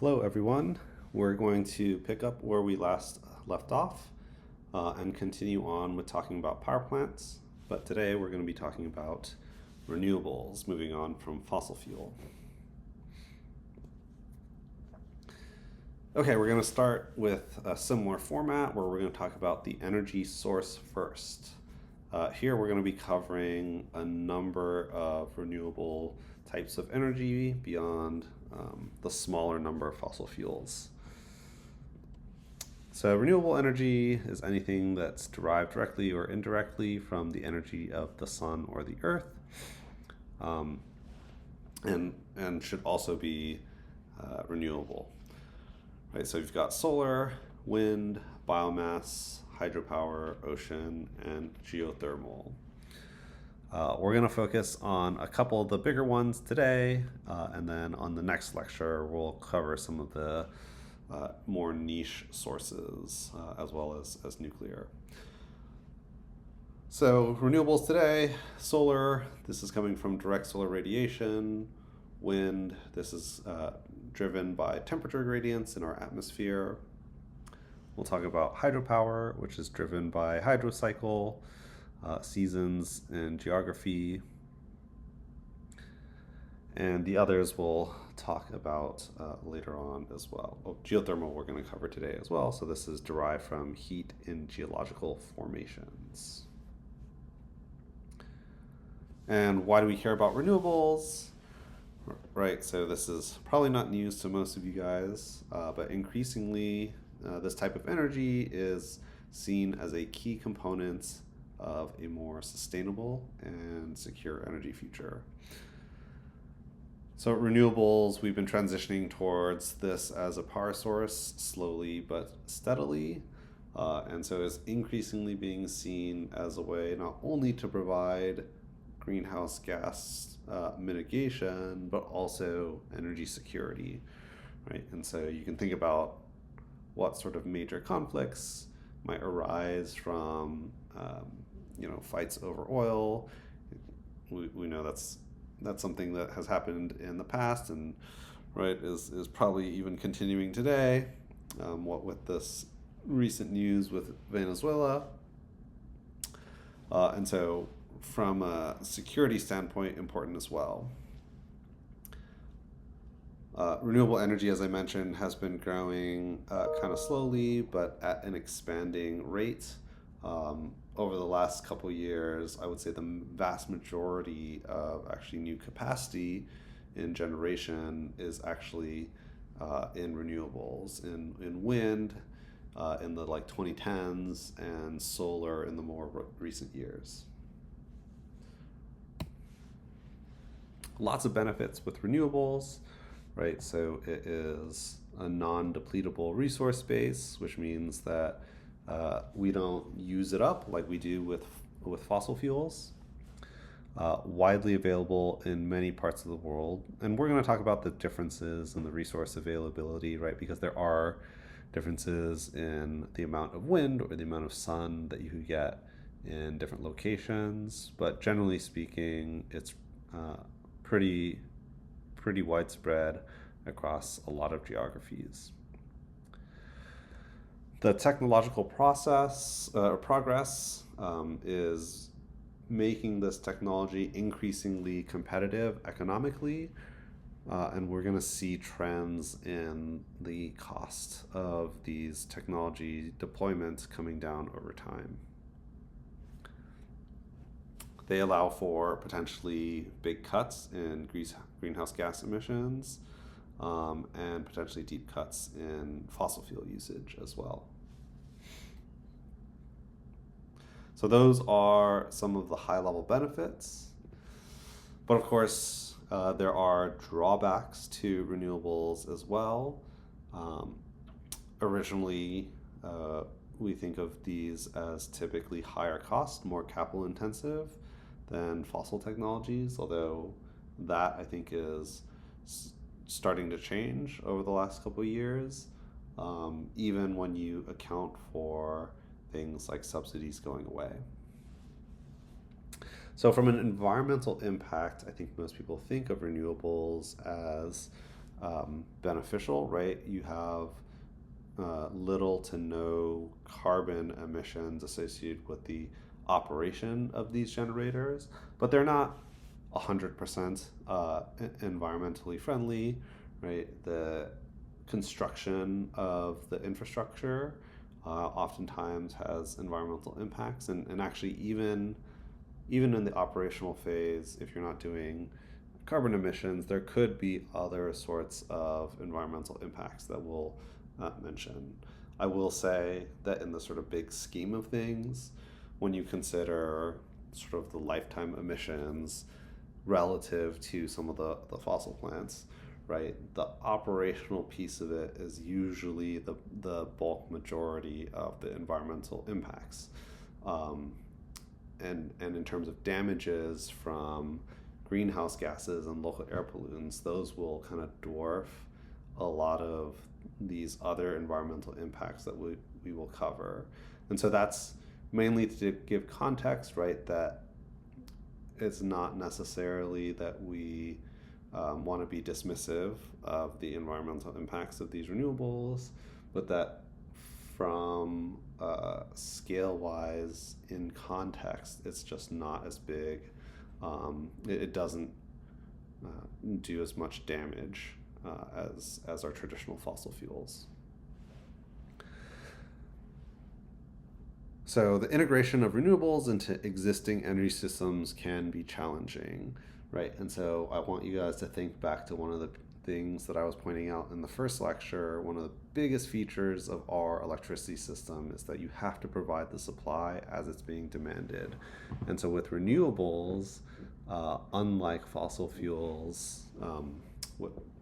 Hello, everyone. We're going to pick up where we last left off and continue on with talking about power plants. But today we're going to be talking about renewables, moving on from fossil fuel. Okay, we're going to start with a similar format where we're going to talk about the energy source first. Here we're going to be covering a number of renewable types of energy beyond the smaller number of fossil fuels. So renewable energy is anything that's derived directly or indirectly from the energy of the sun or the earth, and should also be renewable. Right, so you've got solar, wind, biomass, hydropower, ocean, and geothermal. We're going to focus on a couple of the bigger ones today, and then on the next lecture, we'll cover some of the more niche sources, as well as nuclear. So renewables today, solar, this is coming from direct solar radiation. Wind, this is driven by temperature gradients in our atmosphere. We'll talk about hydropower, which is driven by hydrocycle, seasons, and geography. And the others we'll talk about later on as well. Geothermal we're going to cover today as well. So this is derived from heat in geological formations. And why do we care about renewables? Right, so this is probably not news to most of you guys, but increasingly this type of energy is seen as a key component of a more sustainable and secure energy future. So renewables, we've been transitioning towards this as a power source slowly but steadily, and so it's increasingly being seen as a way not only to provide greenhouse gas mitigation, but also energy security, right? And so you can think about what sort of major conflicts might arise from, fights over oil. We know that's something that has happened in the past, and right is probably even continuing today. What with this recent news with Venezuela, and so from a security standpoint, important as well. Renewable energy, as I mentioned, has been growing kind of slowly, but at an expanding rate. Over the last couple years, I would say the vast majority of actually new capacity in generation is actually in renewables, in wind, in the 2010s, and solar in the more recent years. Lots of benefits with renewables, right? So it is a non-depletable resource base, which means that we don't use it up like we do with fossil fuels. Widely available in many parts of the world. And we're going to talk about the differences in the resource availability, right? Because there are differences in the amount of wind or the amount of sun that you could get in different locations. But generally speaking, it's pretty widespread across a lot of geographies. The technological progress is making this technology increasingly competitive economically, and we're going to see trends in the cost of these technology deployments coming down over time. They allow for potentially big cuts in greenhouse gas emissions, and potentially deep cuts in fossil fuel usage as well. So those are some of the high-level benefits. But of course, there are drawbacks to renewables as well. Originally, we think of these as typically higher cost, more capital intensive than fossil technologies, although that I think is starting to change over the last couple of years, even when you account for things like subsidies going away. So from an environmental impact, I think most people think of renewables as beneficial, right? You have little to no carbon emissions associated with the operation of these generators, but they're not 100% environmentally friendly, right? The construction of the infrastructure oftentimes has environmental impacts, and actually even in the operational phase, if you're not doing carbon emissions, there could be other sorts of environmental impacts that we'll mention. I will say that in the sort of big scheme of things, when you consider sort of the lifetime emissions relative to some of the fossil plants, right, the operational piece of it is usually the bulk majority of the environmental impacts. And in terms of damages from greenhouse gases and local air pollutants, those will kind of dwarf a lot of these other environmental impacts that we will cover. And so that's mainly to give context, right, that it's not necessarily that we want to be dismissive of the environmental impacts of these renewables, but that from scale-wise in context, it's just not as big. It doesn't do as much damage as our traditional fossil fuels. So the integration of renewables into existing energy systems can be challenging, right? And so I want you guys to think back to one of the things that I was pointing out in the first lecture. One of the biggest features of our electricity system is that you have to provide the supply as it's being demanded. And so with renewables, unlike fossil fuels,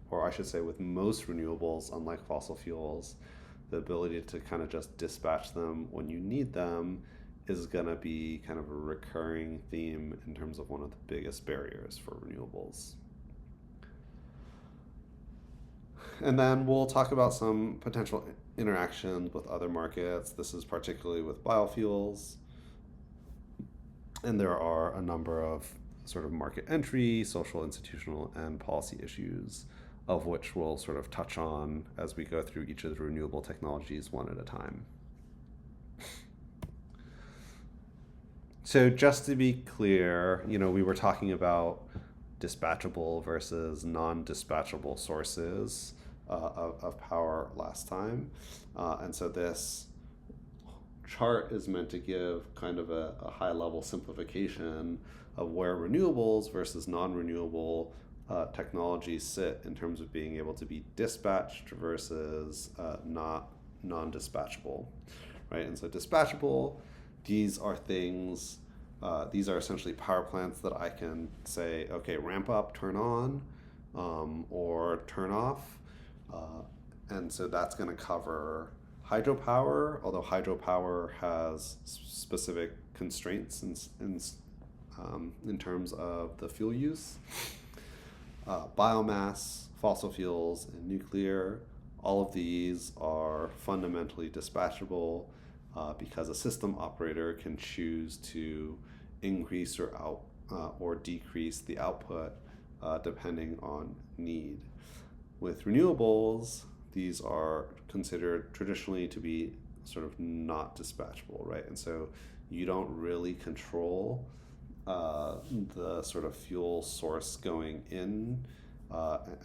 or I should say with most renewables, unlike fossil fuels, the ability to kind of just dispatch them when you need them is going to be kind of a recurring theme in terms of one of the biggest barriers for renewables. And then we'll talk about some potential interactions with other markets. This is particularly with biofuels. And there are a number of sort of market entry, social, institutional, and policy issues, of which we'll sort of touch on as we go through each of the renewable technologies one at a time. So just to be clear, we were talking about dispatchable versus non-dispatchable sources of power last time. And so this chart is meant to give kind of a high-level simplification of where renewables versus non-renewable technologies sit in terms of being able to be dispatched versus not non-dispatchable, right? And so dispatchable, these are things, these are essentially power plants that I can say, okay, ramp up, turn on, or turn off. And so that's going to cover hydropower, although hydropower has specific constraints in terms of the fuel use. Biomass, fossil fuels, and nuclear, all of these are fundamentally dispatchable because a system operator can choose to increase or decrease the output depending on need. With renewables, these are considered traditionally to be sort of not dispatchable, right? And so you don't really control the sort of fuel source going in,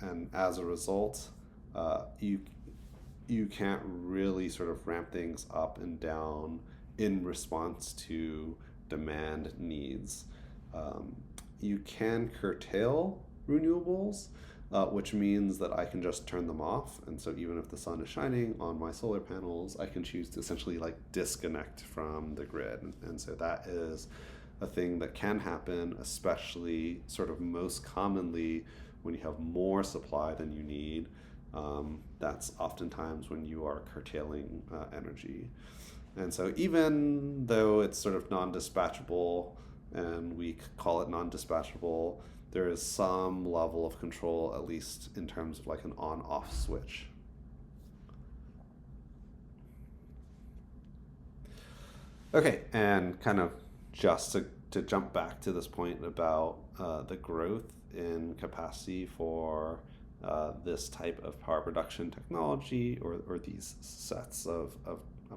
and as a result, you can't really sort of ramp things up and down in response to demand needs. You can curtail renewables, which means that I can just turn them off. And so even if the sun is shining on my solar panels, I can choose to essentially disconnect from the grid. And so that is a thing that can happen, especially sort of most commonly when you have more supply than you need. That's oftentimes when you are curtailing energy. And so even though it's sort of non-dispatchable and we call it non-dispatchable, there is some level of control, at least in terms of an on-off switch. Okay, and kind of just to jump back to this point about the growth in capacity for this type of power production technology, or these sets of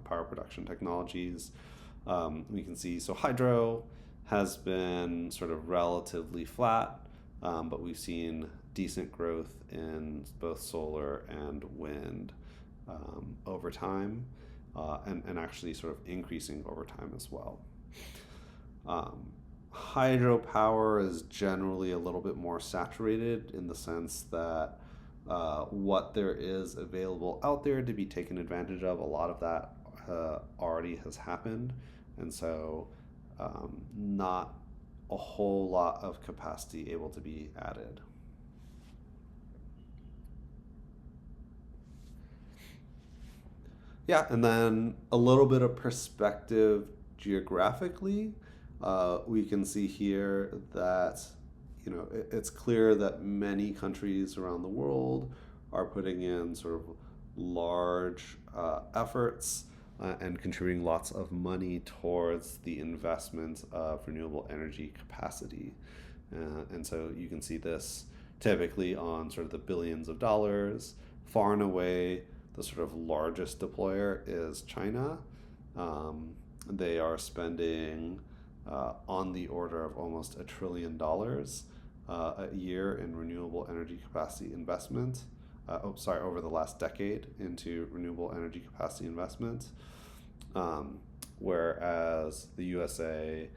power production technologies. We can see, so hydro has been sort of relatively flat, but we've seen decent growth in both solar and wind over time, and actually sort of increasing over time as well. Hydropower is generally a little bit more saturated in the sense that what there is available out there to be taken advantage of, a lot of that already has happened, and so not a whole lot of capacity able to be added. Yeah, and then a little bit of perspective geographically. We can see here that it's clear that many countries around the world are putting in sort of large efforts and contributing lots of money towards the investment of renewable energy capacity. And so you can see this typically on sort of the billions of dollars. Far and away, the sort of largest deployer is China. They are spending on the order of almost $1 trillion a year in renewable energy capacity investment. Over the last decade into renewable energy capacity investment, whereas the USA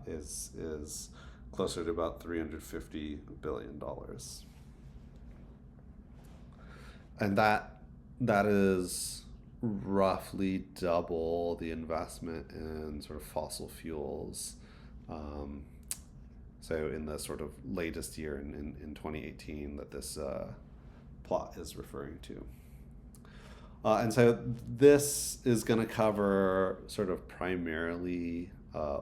is closer to about $350 billion, and that is roughly double the investment in sort of fossil fuels. So in the sort of latest year in 2018 that this plot is referring to. And so this is going to cover sort of primarily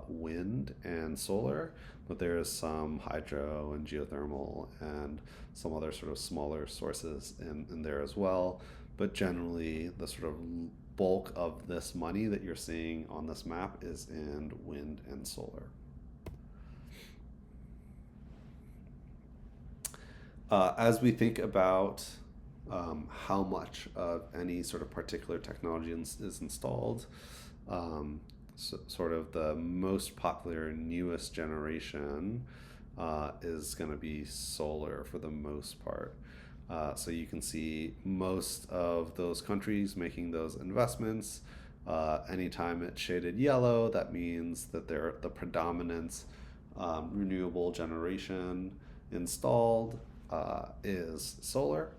wind and solar, but there is some hydro and geothermal and some other sort of smaller sources in there as well. But generally, the sort of bulk of this money that you're seeing on this map is in wind and solar. As we think about how much of any sort of particular technology is installed, sort of the most popular newest generation is going to be solar for the most part. So you can see most of those countries making those investments. Anytime it's shaded yellow, that means that they're the predominant renewable generation installed is solar.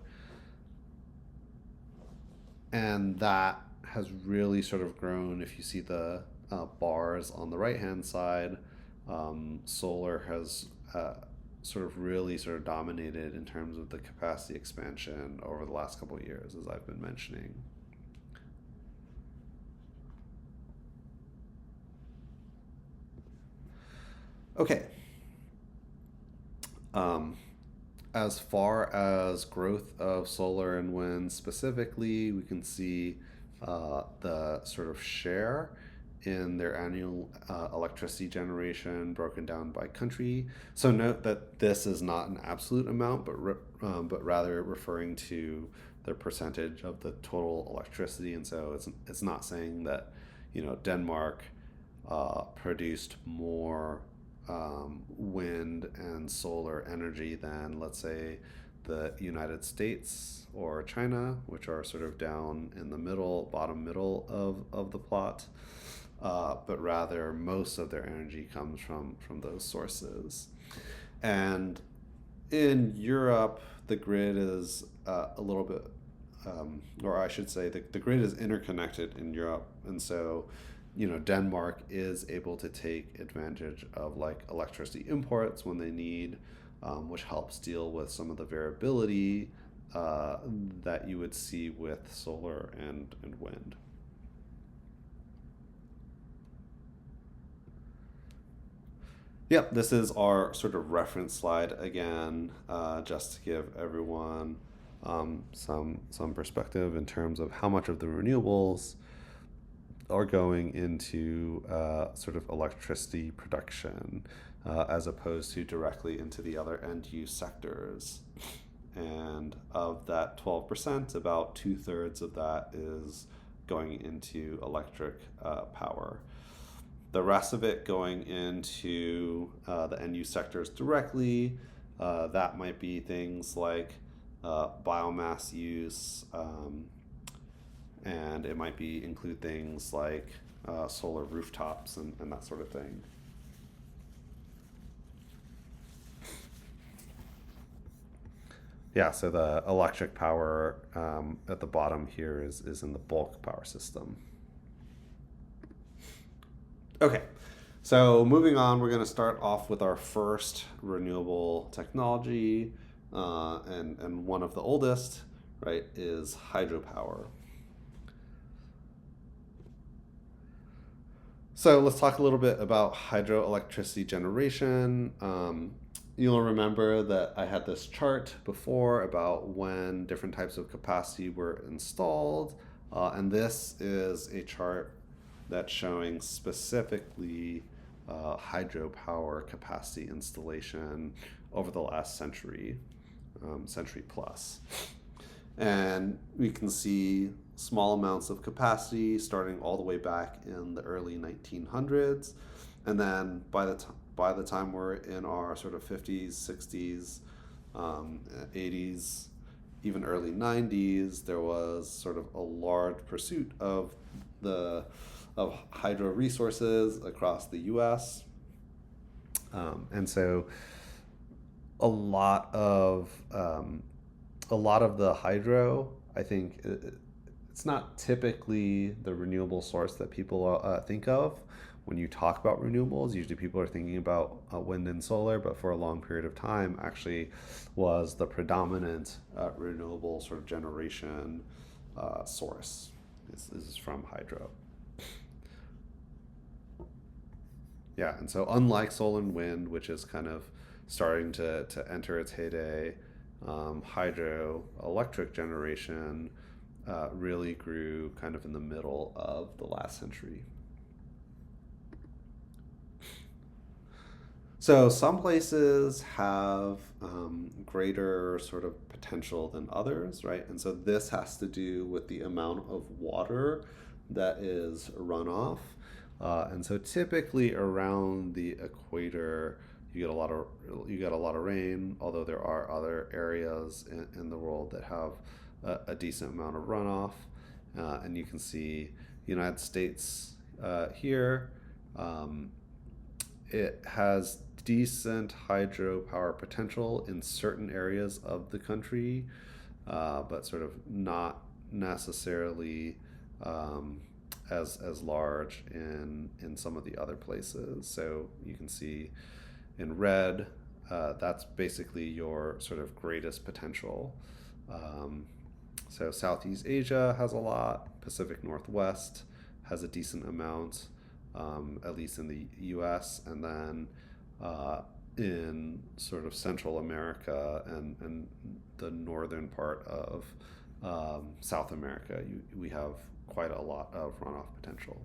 And that has really sort of grown. If you see the bars on the right-hand side, solar has sort of dominated in terms of the capacity expansion over the last couple of years, as I've been mentioning. Okay. As far as growth of solar and wind specifically, we can see the sort of share in their annual electricity generation broken down by country. So note that this is not an absolute amount, but rather referring to the percentage of the total electricity. And so it's not saying that Denmark produced more wind and solar energy than, let's say, the United States or China, which are sort of down in the bottom middle of the plot. But rather most of their energy comes from those sources. And in Europe, the grid is a little bit, or I should say the grid is interconnected in Europe. And so, Denmark is able to take advantage of like electricity imports when they need, which helps deal with some of the variability that you would see with solar and wind. Yep, this is our sort of reference slide again, just to give everyone some perspective in terms of how much of the renewables are going into sort of electricity production as opposed to directly into the other end use sectors. And of that 12%, about 2/3 of that is going into electric power. The rest of it going into the end use sectors directly. That might be things like biomass use, and it might be include things like solar rooftops and that sort of thing. Yeah, so the electric power at the bottom here is in the bulk power system. Okay, so moving on, we're going to start off with our first renewable technology, and one of the oldest, right, is hydropower. So let's talk a little bit about hydroelectricity generation. You'll remember that I had this chart before about when different types of capacity were installed, and this is a chart that's showing specifically hydropower capacity installation over the last century, century plus. And we can see small amounts of capacity starting all the way back in the early 1900s. And then by the time we're in our sort of 50s, 60s, 80s, even early 90s, there was sort of a large pursuit of hydro resources across the U.S. And so a lot of the hydro, I think, it's not typically the renewable source that people think of when you talk about renewables. Usually people are thinking about wind and solar, but for a long period of time actually was the predominant renewable sort of generation source. This is from hydro. Yeah, and so unlike solar and wind, which is kind of starting to enter its heyday, hydroelectric generation really grew kind of in the middle of the last century. So some places have greater sort of potential than others, right? And so this has to do with the amount of water that is runoff. And so typically around the equator, you get a lot of rain, although there are other areas in the world that have a decent amount of runoff. And you can see United States here. It has decent hydropower potential in certain areas of the country, but sort of not necessarily as large in some of the other places. So you can see in red, that's basically your sort of greatest potential. So Southeast Asia has a lot. Pacific Northwest has a decent amount, at least in the U.S. And then in sort of Central America and the northern part of South America, we have quite a lot of runoff potential.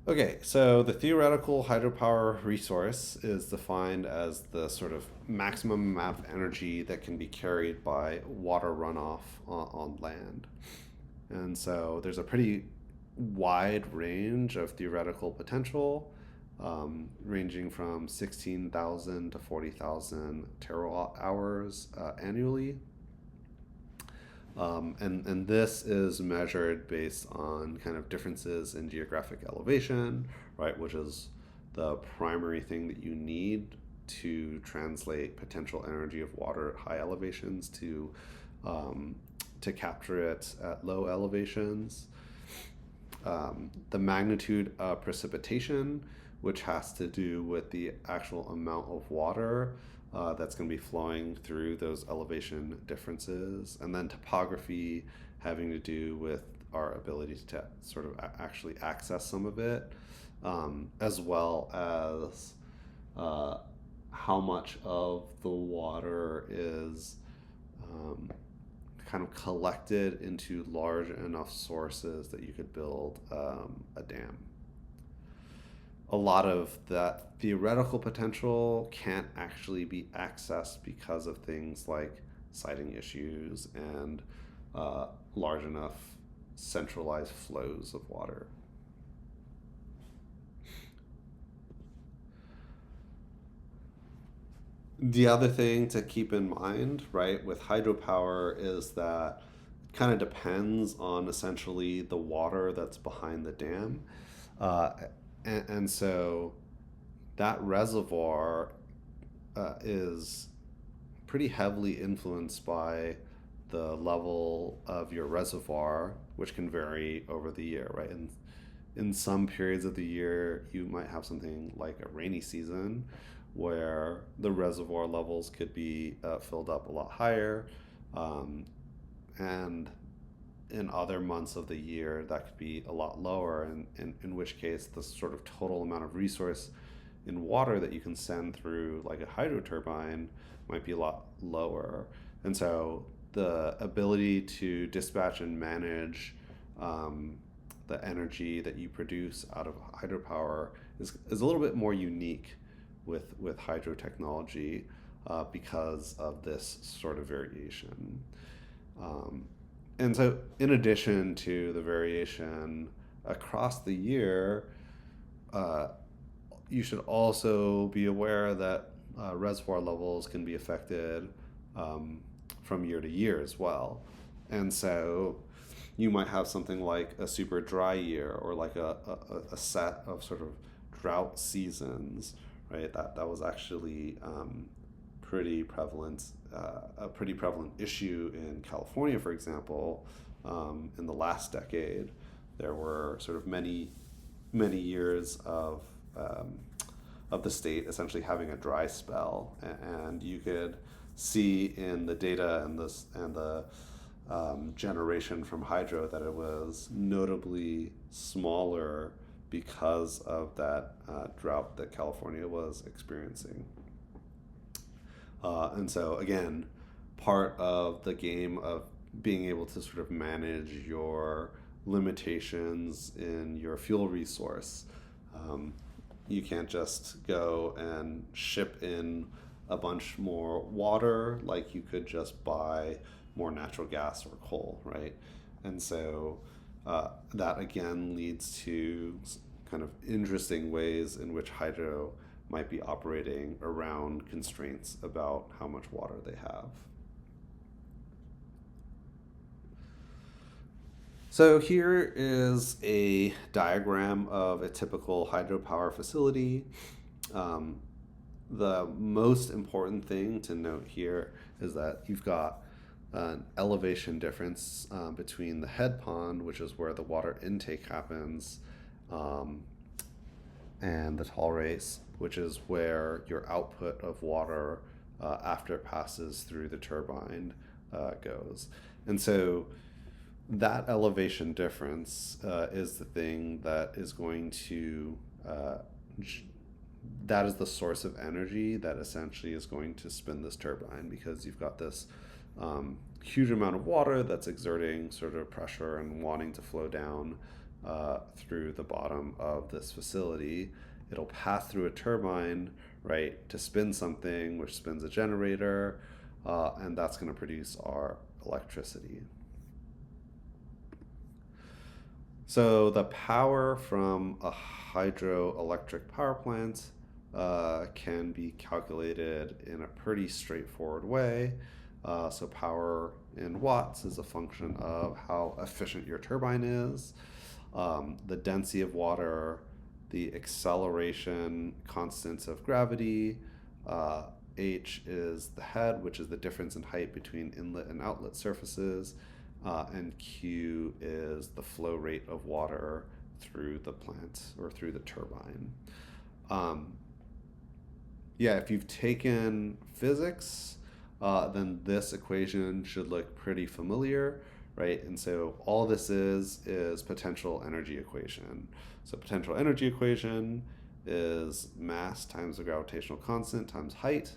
Okay, so the theoretical hydropower resource is defined as the sort of maximum amount of energy that can be carried by water runoff on land. And so there's a pretty wide range of theoretical potential, ranging from 16,000 to 40,000 terawatt hours annually. And this is measured based on kind of differences in geographic elevation, right, which is the primary thing that you need to translate potential energy of water at high elevations to capture it at low elevations. The magnitude of precipitation, which has to do with the actual amount of water that's going to be flowing through those elevation differences, and then topography having to do with our ability to sort of actually access some of it, as well as how much of the water is kind of collected into large enough sources that you could build a dam. a lot of that theoretical potential can't actually be accessed because of things like siting issues and large enough centralized flows of water. The other thing to keep in mind, right, with hydropower is that it kind of depends on essentially the water that's behind the dam. Uh, and so that reservoir is pretty heavily influenced by the level of your reservoir, which can vary over the year, right? And in some periods of the year, you might have something like a rainy season where the reservoir levels could be filled up a lot higher. Um, and in other months of the year, that could be a lot lower, and in which case, the sort of total amount of resource in water that you can send through, like a hydro turbine, might be a lot lower. And so the ability to dispatch and manage um, the energy that you produce out of hydropower is a little bit more unique with hydro technology because of this sort of variation. Um, and so, in addition to the variation across the year, uh, you should also be aware that reservoir levels can be affected um, from year to year as well. And so you might have something like a super dry year or like a set of sort of drought seasons, right? That was actually a pretty prevalent issue in California, for example, in the last decade. There were sort of many years um, of the state essentially having a dry spell, and you could see in the data and the generation from hydro that it was notably smaller because of that drought that California was experiencing. And so, again, part of the game of being able to sort of manage your limitations in your fuel resource. Um, you can't just go and ship in a bunch more water like you could just buy more natural gas or coal, right? And so that again leads to kind of interesting ways in which hydro might be operating around constraints about how much water they have. So here is a diagram of a typical hydropower facility. Um, the most important thing to note here is that you've got an elevation difference between the head pond, which is where the water intake happens, um, and the tall race, which is where your output of water after it passes through the turbine goes. And so that elevation difference is the thing that is going to that is the source of energy that essentially is going to spin this turbine, because you've got this huge amount of water that's exerting sort of pressure and wanting to flow down through the bottom of this facility. It'll pass through a turbine, right, to spin something, which spins a generator, and that's going to produce our electricity. So the power from a hydroelectric power plant can be calculated in a pretty straightforward way. So power in watts is a function of how efficient your turbine is, the density of water, the acceleration constants of gravity. H is the head, which is the difference in height between inlet and outlet surfaces. And Q is the flow rate of water through the plant or through the turbine. Um, yeah, if you've taken physics, then this equation should look pretty familiar, right? And so all this is potential energy equation. So potential energy equation is mass times the gravitational constant times height.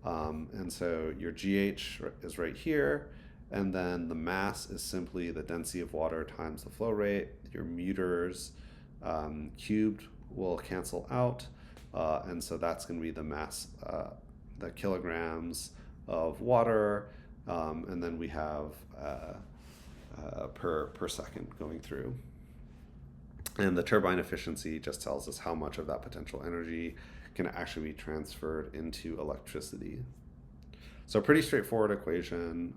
And so your GH is right here. And then the mass is simply the density of water times the flow rate. Your meters cubed will cancel out, and so that's going to be the mass, the kilograms of water, and then we have per second going through. And the turbine efficiency just tells us how much of that potential energy can actually be transferred into electricity. So pretty straightforward equation,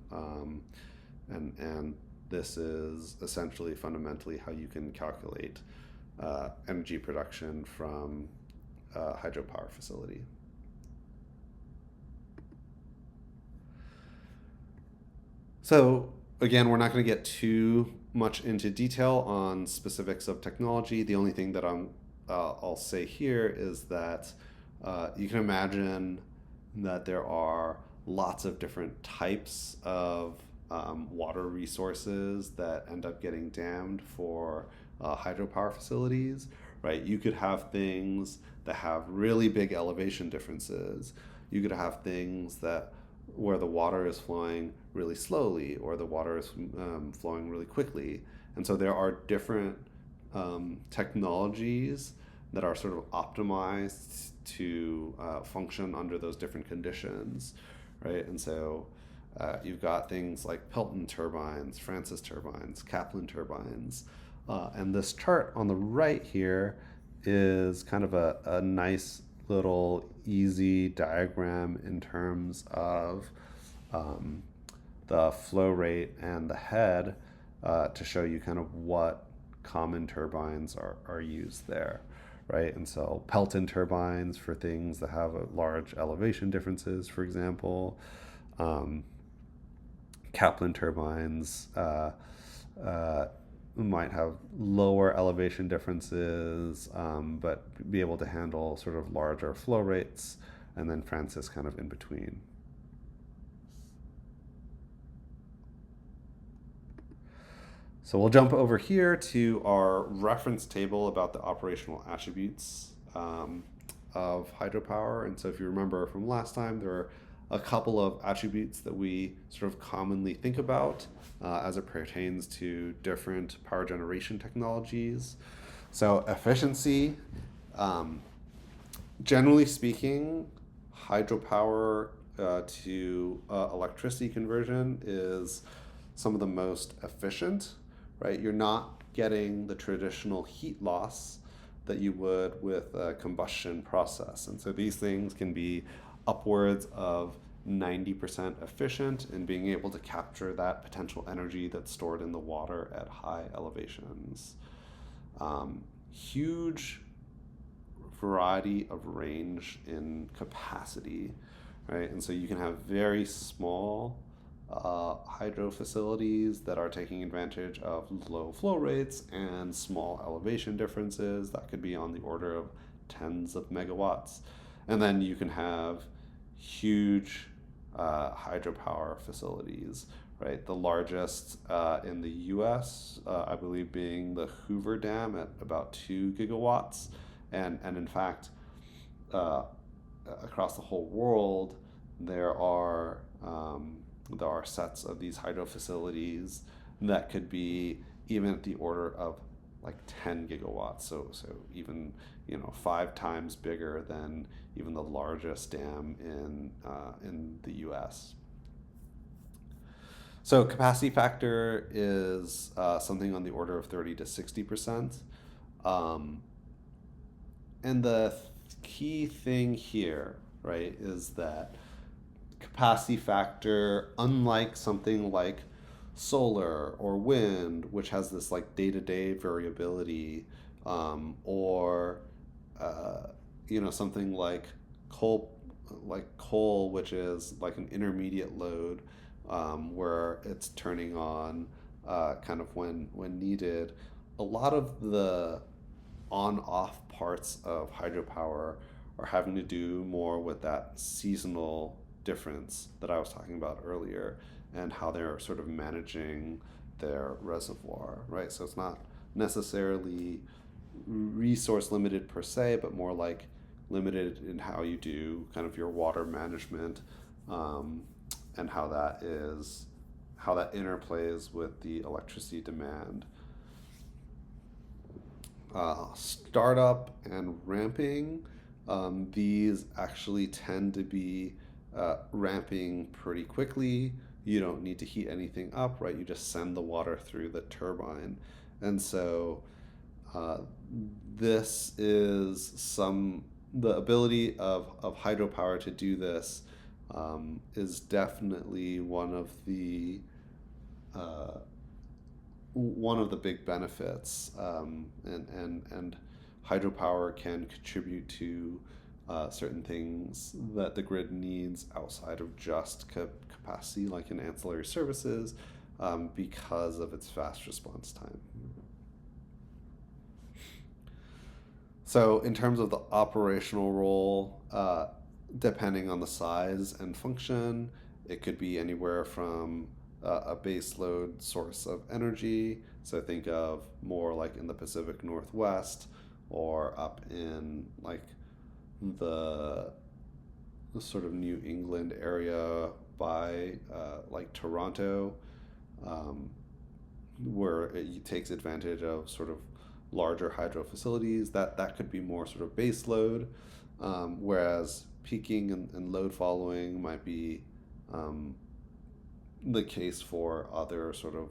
and this is essentially fundamentally how you can calculate energy production from a hydropower facility. So again, we're not going to get too much into detail on specifics of technology. The only thing that I'll say here is that you can imagine that there are lots of different types of water resources that end up getting dammed for hydropower facilities, right? You could have things that have really big elevation differences. You could have things that where the water is flowing really slowly or the water is flowing really quickly. And so there are different technologies that are sort of optimized to function under those different conditions, right? And so you've got things like Pelton turbines, Francis turbines, Kaplan turbines. And this chart on the right here is kind of a nice little easy diagram in terms of the flow rate and the head to show you kind of what common turbines are used there, right? And so Pelton turbines for things that have large elevation differences, for example. Kaplan turbines might have lower elevation differences, but be able to handle sort of larger flow rates, and then Francis kind of in between. So we'll jump over here to our reference table about the operational attributes of hydropower. And so if you remember from last time, there are a couple of attributes that we sort of commonly think about as it pertains to different power generation technologies. So efficiency, generally speaking, hydropower to electricity conversion is some of the most efficient, right? You're not getting the traditional heat loss that you would with a combustion process. And so these things can be upwards of 90% efficient in being able to capture that potential energy that's stored in the water at high elevations. Huge variety of range in capacity, right? And so you can have very small hydro facilities that are taking advantage of low flow rates and small elevation differences that could be on the order of tens of megawatts. And then you can have huge hydropower facilities, right? The largest in the US, I believe, being the Hoover Dam at about 2 gigawatts. And in fact, across the whole world, there are sets of these hydro facilities that could be even at the order of like 10 gigawatts. So even 5 times bigger than even the largest dam in the U.S. So capacity factor is something on the order of 30 to 60%. And the key thing here, right, is that capacity factor, unlike something like solar or wind, which has this like day-to-day variability, or something like coal, which is like an intermediate load, where it's turning on kind of when needed. A lot of the on-off parts of hydropower are having to do more with that seasonal difference that I was talking about earlier and how they're sort of managing their reservoir, right? So it's not necessarily resource limited per se, but more like limited in how you do kind of your water management, and how that interplays with the electricity demand. Startup and ramping, these actually tend to be ramping pretty quickly. You don't need to heat anything up, right? You just send the water through the turbine. And so uh, this is the ability of hydropower to do this is definitely uh, one of the big benefits, and hydropower can contribute to certain things that the grid needs outside of just capacity, like in ancillary services, because of its fast response time. So, in terms of the operational role, depending on the size and function, it could be anywhere from a base load source of energy. So, think of more like in the Pacific Northwest or up in like the, the sort of New England area by like Toronto, um, where it takes advantage of sort of larger hydro facilities. That could be more sort of base load, whereas peaking and load following might be um, the case for other sort of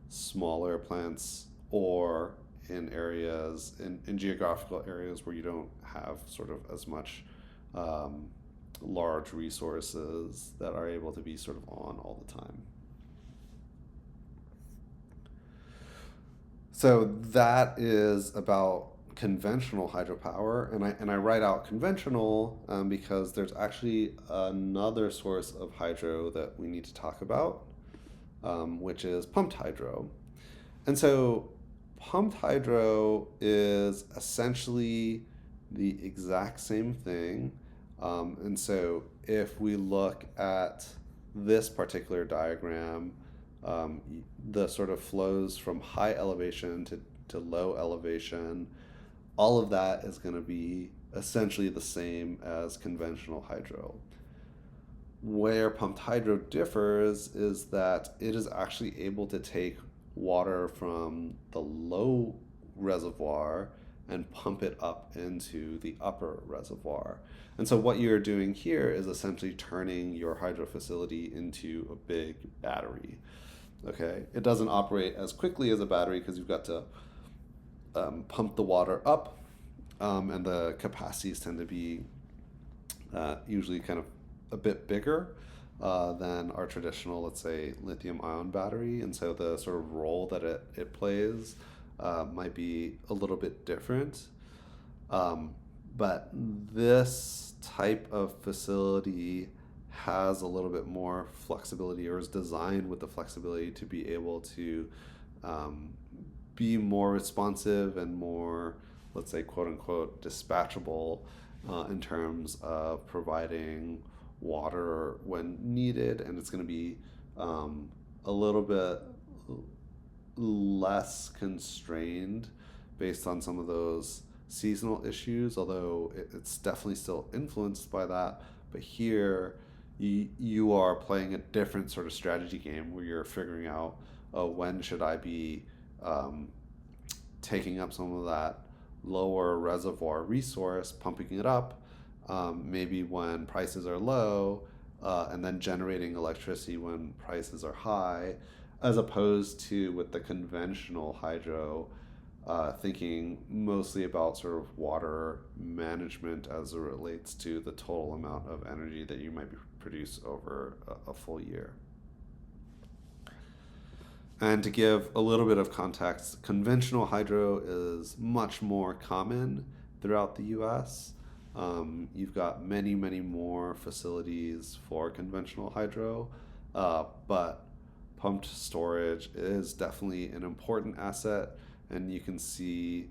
smaller plants, or in geographical areas where you don't have sort of as much um, large resources that are able to be sort of on all the time. So that is about conventional hydropower, and I write out conventional because there's actually another source of hydro that we need to talk about, which is pumped hydro. And so pumped hydro is essentially the exact same thing. And so if we look at this particular diagram, um, the sort of flows from high elevation to low elevation, all of that is going to be essentially the same as conventional hydro. Where pumped hydro differs is that it is actually able to take water from the low reservoir and pump it up into the upper reservoir. And so what you're doing here is essentially turning your hydro facility into a big battery. Okay, it doesn't operate as quickly as a battery because you've got to pump the water up, and the capacities tend to be usually kind of a bit bigger than our traditional, let's say, lithium ion battery. And so the sort of role that it plays might be a little bit different. Um, but this type of facility has a little bit more flexibility, or is designed with the flexibility to be able to um, be more responsive and more, let's say, quote unquote, dispatchable in terms of providing water when needed. And it's going to be a little bit less constrained based on some of those seasonal issues, although it's definitely still influenced by that. But here, you are playing a different sort of strategy game where you're figuring out, oh, when should I be um, taking up some of that lower reservoir resource, pumping it up, maybe when prices are low, and then generating electricity when prices are high, as opposed to with the conventional hydro, thinking mostly about sort of water management as it relates to the total amount of energy that you might produce over a full year. And to give a little bit of context, conventional hydro is much more common throughout the US. You've got many, many more facilities for conventional hydro, but pumped storage is definitely an important asset, and you can see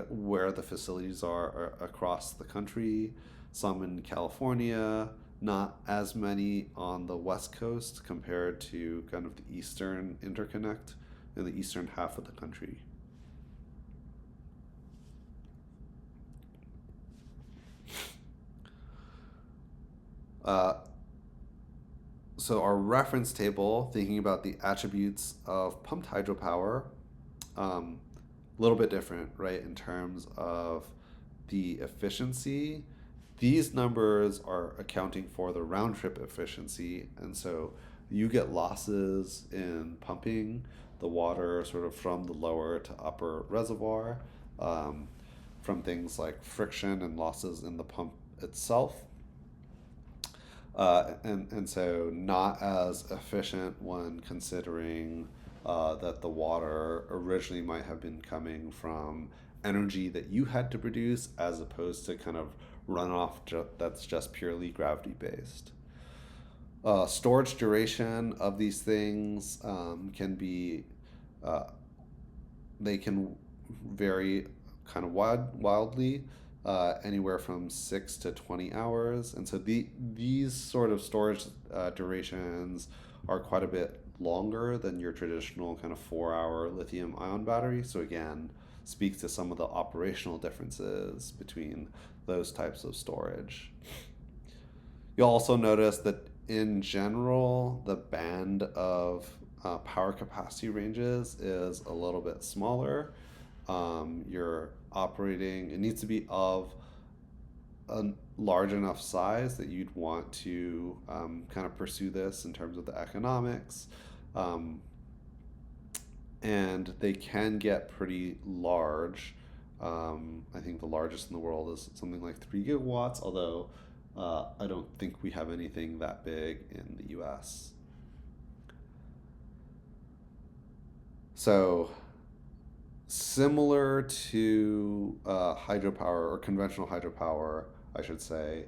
where the facilities are across the country. Some in California, not as many on the West Coast compared to kind of the Eastern interconnect in the eastern half of the country. Uh, so our reference table, thinking about the attributes of pumped hydropower, um, little bit different, right, in terms of the efficiency. These numbers are accounting for the round trip efficiency, and so you get losses in pumping the water sort of from the lower to upper reservoir, um, from things like friction and losses in the pump itself. And so not as efficient when considering that the water originally might have been coming from energy that you had to produce as opposed to kind of that's just purely gravity based. Storage duration of these things can be, uh, they can vary kind of wildly, anywhere from 6 to 20 hours. And so these sort of storage durations are quite a bit longer than your traditional kind of 4 hour lithium ion battery. So again, speaks to some of the operational differences between those types of storage. You'll also notice that in general, the band of power capacity ranges is a little bit smaller. You're operating, it needs to be of a large enough size that you'd want to kind of pursue this in terms of the economics. Um, and they can get pretty large. I think the largest in the world is something like 3 gigawatts, although I don't think we have anything that big in the US. So, similar to hydropower or conventional hydropower, I should say,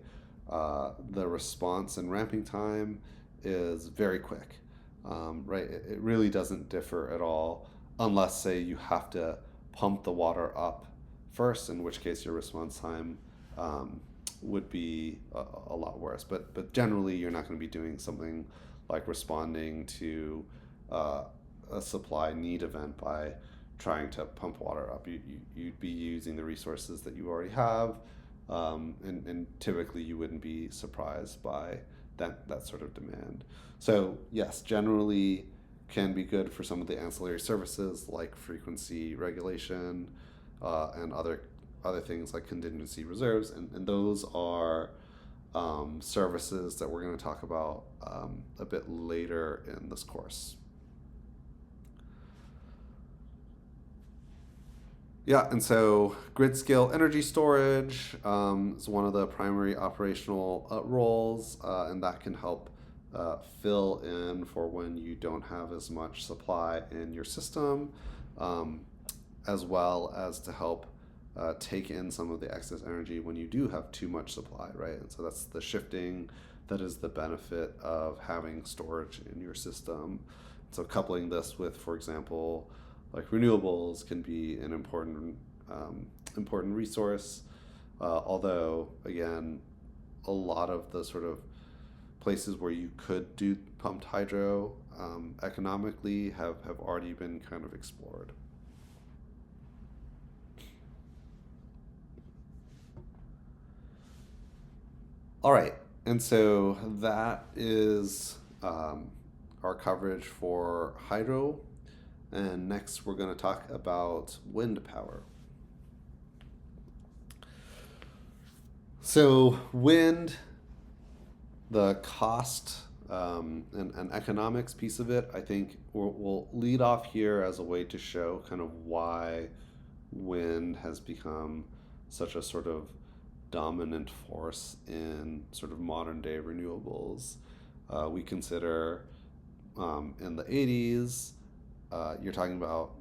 the response and ramping time is very quick, right? It really doesn't differ at all, unless, say, you have to pump the water up first, in which case your response time um, would be a lot worse. But generally, you're not going to be doing something like responding to uh, a supply need event by trying to pump water up. You'd be using the resources that you already have, and typically you wouldn't be surprised by that sort of demand. So yes, generally can be good for some of the ancillary services like frequency regulation, and other things like contingency reserves, and those are services that we're going to talk about a bit later in this course. Yeah, and so grid scale energy storage is one of the primary operational roles, and that can help fill in for when you don't have as much supply in your system, um, as well as to help take in some of the excess energy when you do have too much supply, right? And so that's the shifting that is the benefit of having storage in your system. So coupling this with, for example, like renewables can be an important resource. Although again, a lot of the sort of places where you could do pumped hydro economically have already been kind of explored. All right, and so that is our coverage for hydro. And next, we're going to talk about wind power. So, wind, the cost and economics piece of it, I think we'll lead off here as a way to show kind of why wind has become such a sort of dominant force in sort of modern day renewables. We consider in the 80s, you're talking about,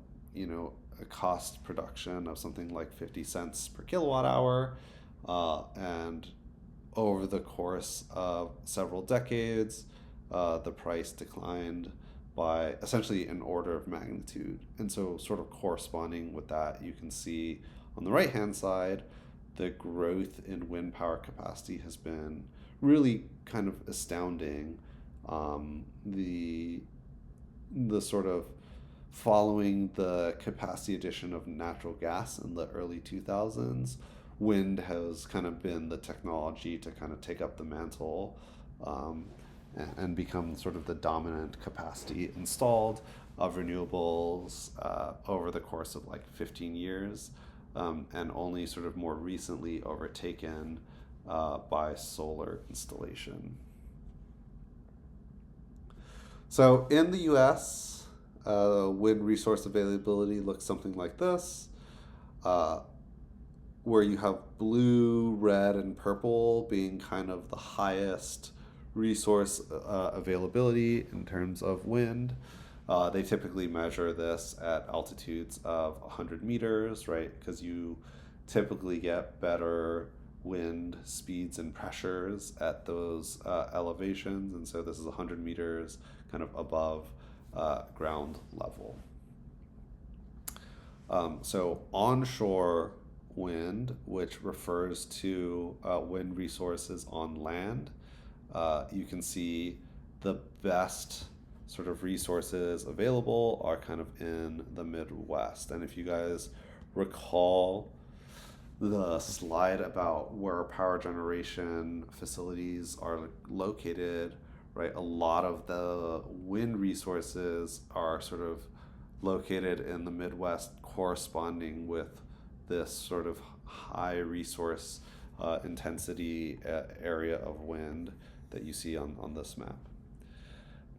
a cost production of something like 50 cents per kilowatt hour. And over the course of several decades, the price declined by essentially an order of magnitude. And so, sort of corresponding with that, you can see on the right hand side, the growth in wind power capacity has been really kind of astounding. The sort of following the capacity addition of natural gas in the early 2000s, wind has kind of been the technology to kind of take up the mantle. and become sort of the dominant capacity installed of renewables over the course of like 15 years, and only sort of more recently overtaken by solar installation. So in the US, wind resource availability looks something like this, uh, where you have blue, red, and purple being kind of the highest resource availability in terms of wind. They typically measure this at altitudes of 100 meters, right? Because you typically get better wind speeds and pressures at those elevations. And so this is 100 meters kind of above ground level. So onshore wind, which refers to wind resources on land, you can see the best sort of resources available are kind of in the Midwest. And if you guys recall the slide about where power generation facilities are located, right, a lot of the wind resources are sort of located in the Midwest, corresponding with this sort of high resource intensity area of wind that you see on this map.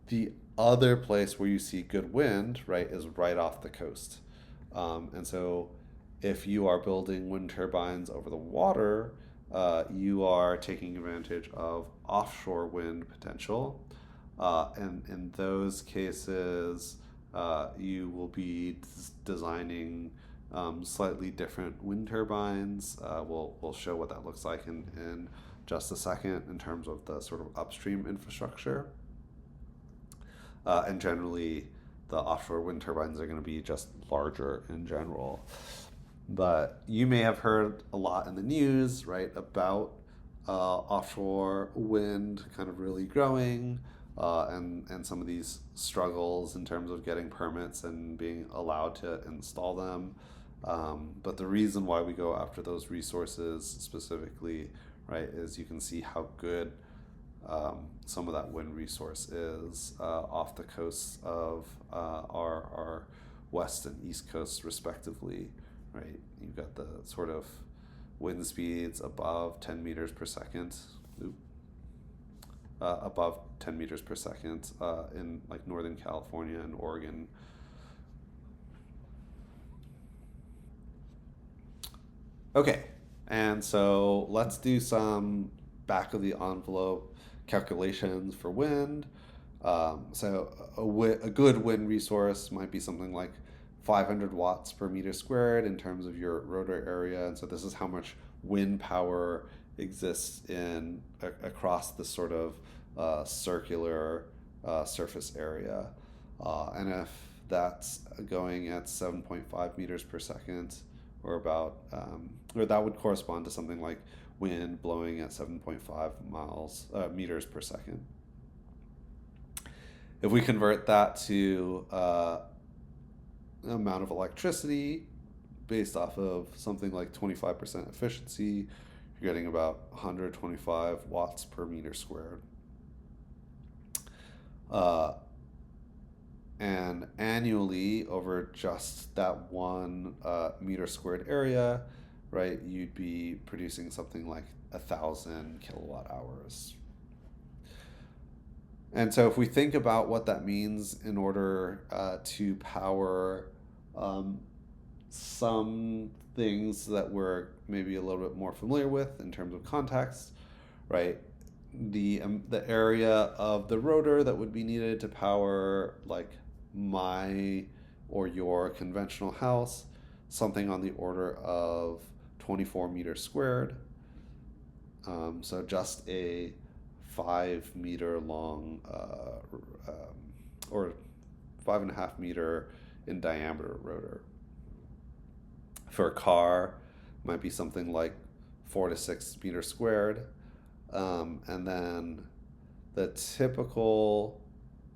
The other place where you see good wind, right, is right off the coast. And so if you are building wind turbines over the water, you are taking advantage of offshore wind potential. And in those cases, you will be designing slightly different wind turbines. We'll show what that looks like in just a second in terms of the sort of upstream infrastructure. And generally, the offshore wind turbines are going to be just larger in general. But you may have heard a lot in the news, right, about offshore wind kind of really growing, and some of these struggles in terms of getting permits and being allowed to install them. But the reason why we go after those resources specifically, right, is you can see how good some of that wind resource is off the coasts of our west and east coasts, respectively, right? You've got the sort of wind speeds above 10 meters per second, above 10 meters per second in like Northern California and Oregon. Okay, and so let's do some back of the envelope calculations for wind. So a good wind resource might be something like 500 watts per meter squared in terms of your rotor area. And so this is how much wind power exists in across this sort of circular surface area. And if that's going at 7.5 meters per second, or about, or that would correspond to something like wind blowing at 7.5 meters per second. If we convert that to amount of electricity based off of something like 25% efficiency, you're getting about 125 watts per meter squared. And annually, over just that 1 meter squared area, right, you'd be producing something like 1,000 kilowatt hours. And so if we think about what that means in order to power some things that we're maybe a little bit more familiar with in terms of context, right? The area of the rotor that would be needed to power like my or your conventional house, something on the order of 24 meters squared. So just a 5 meter long or 5.5 meter in diameter rotor. For a car, might be something like 4 to 6 meters squared. And then the typical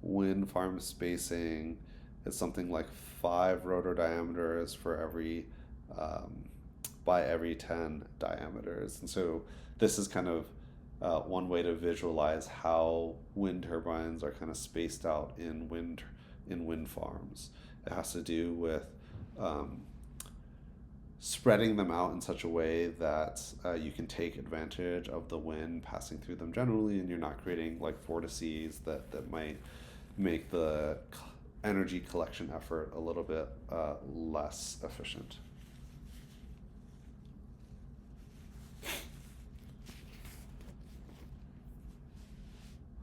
wind farm spacing is something like 5 rotor diameters for every by every 10 diameters. And so this is kind of one way to visualize how wind turbines are kind of spaced out in wind farms. It has to do with um, spreading them out in such a way that you can take advantage of the wind passing through them generally, and you're not creating like vortices that might make the energy collection effort a little bit less efficient.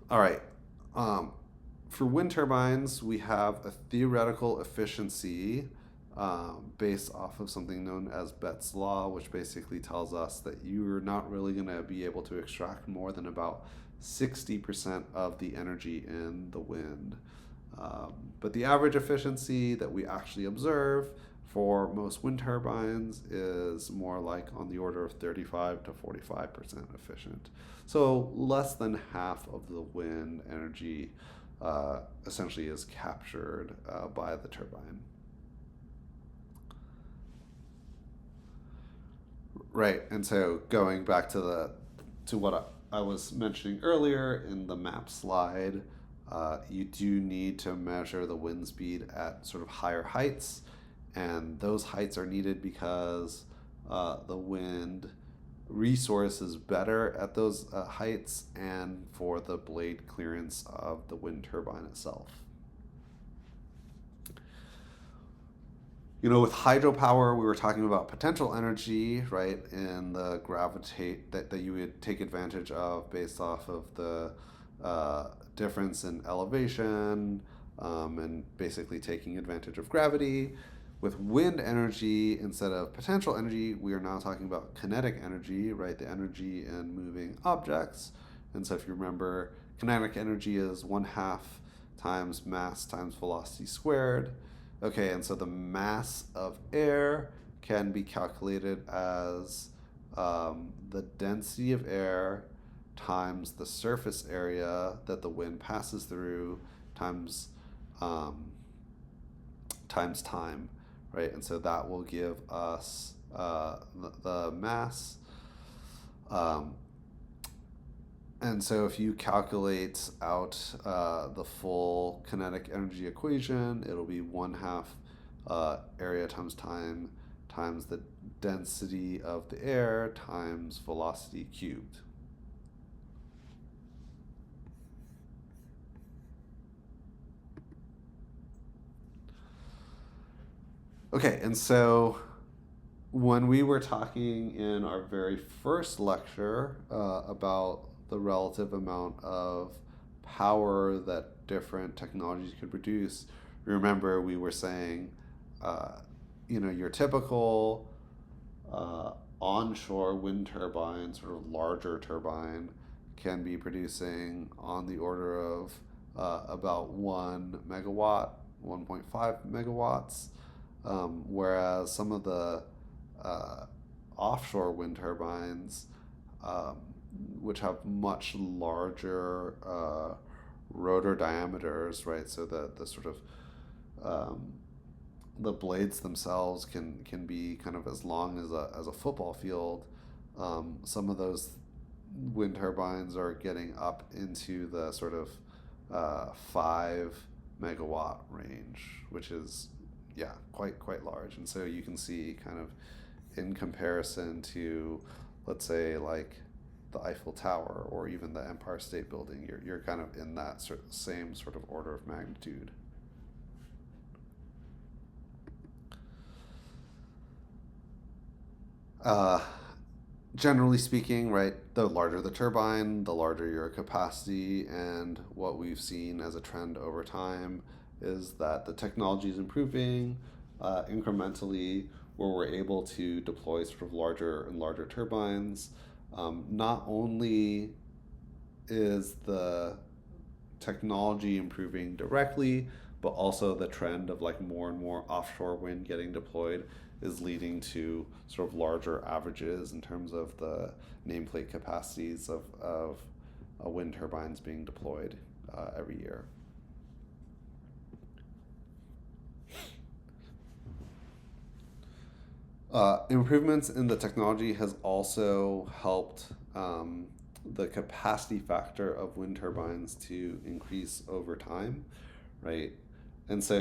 All right. Um, for wind turbines, we have a theoretical efficiency based off of something known as Betts' law, which basically tells us that you're not really going to be able to extract more than about 60% of the energy in the wind. But the average efficiency that we actually observe for most wind turbines is more like on the order of 35 to 45% efficient. So less than half of the wind energy essentially is captured by the turbine. Right, and so going back to what I was mentioning earlier in the map slide, you do need to measure the wind speed at sort of higher heights, and those heights are needed because the wind resource is better at those heights and for the blade clearance of the wind turbine itself. With hydropower, we were talking about potential energy, right? And the gravitate that you would take advantage of based off of the difference in elevation and basically taking advantage of gravity. With wind energy, instead of potential energy, we are now talking about kinetic energy, right? The energy in moving objects. And so if you remember, kinetic energy is 1/2 times mass times velocity squared. Okay, and so the mass of air can be calculated as the density of air times the surface area that the wind passes through times times time, right? And so that will give us the mass. And so if you calculate out the full kinetic energy equation, it'll be 1/2 area times time times the density of the air times velocity cubed. Okay, and so when we were talking in our very first lecture about the relative amount of power that different technologies could produce, remember we were saying, your typical onshore wind turbine, sort of larger turbine, can be producing on the order of about 1 megawatt, 1.5 megawatts, whereas some of the offshore wind turbines, which have much larger rotor diameters, right? So the sort of the blades themselves can be kind of as long as a football field. Some of those wind turbines are getting up into the sort of 5 megawatt range, which is quite large. And so you can see kind of in comparison to, let's say, like the Eiffel Tower or even the Empire State Building, you're kind of in that same sort of order of magnitude. Uh, Generally speaking, right, the larger the turbine, the larger your capacity, and what we've seen as a trend over time is that the technology is improving incrementally, where we're able to deploy sort of larger and larger turbines. Not only is the technology improving directly, but also the trend of like more and more offshore wind getting deployed is leading to sort of larger averages in terms of the nameplate capacities of wind turbines being deployed every year. Improvements in the technology has also helped the capacity factor of wind turbines to increase over time, right? And so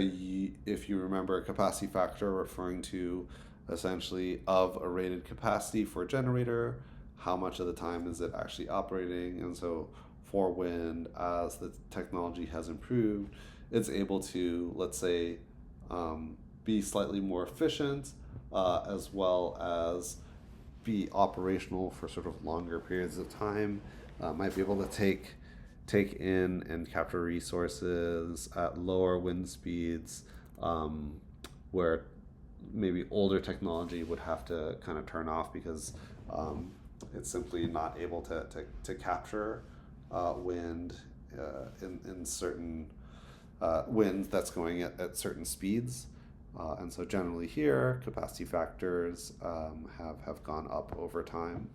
if you remember, capacity factor referring to essentially of a rated capacity for a generator, how much of the time is it actually operating? And so for wind, as the technology has improved, it's able to, let's say, be slightly more efficient, as well as be operational for sort of longer periods of time. Might be able to take in and capture resources at lower wind speeds, where maybe older technology would have to kind of turn off because it's simply not able to capture wind in certain wind that's going at certain speeds. And so generally here, capacity factors have gone up over time.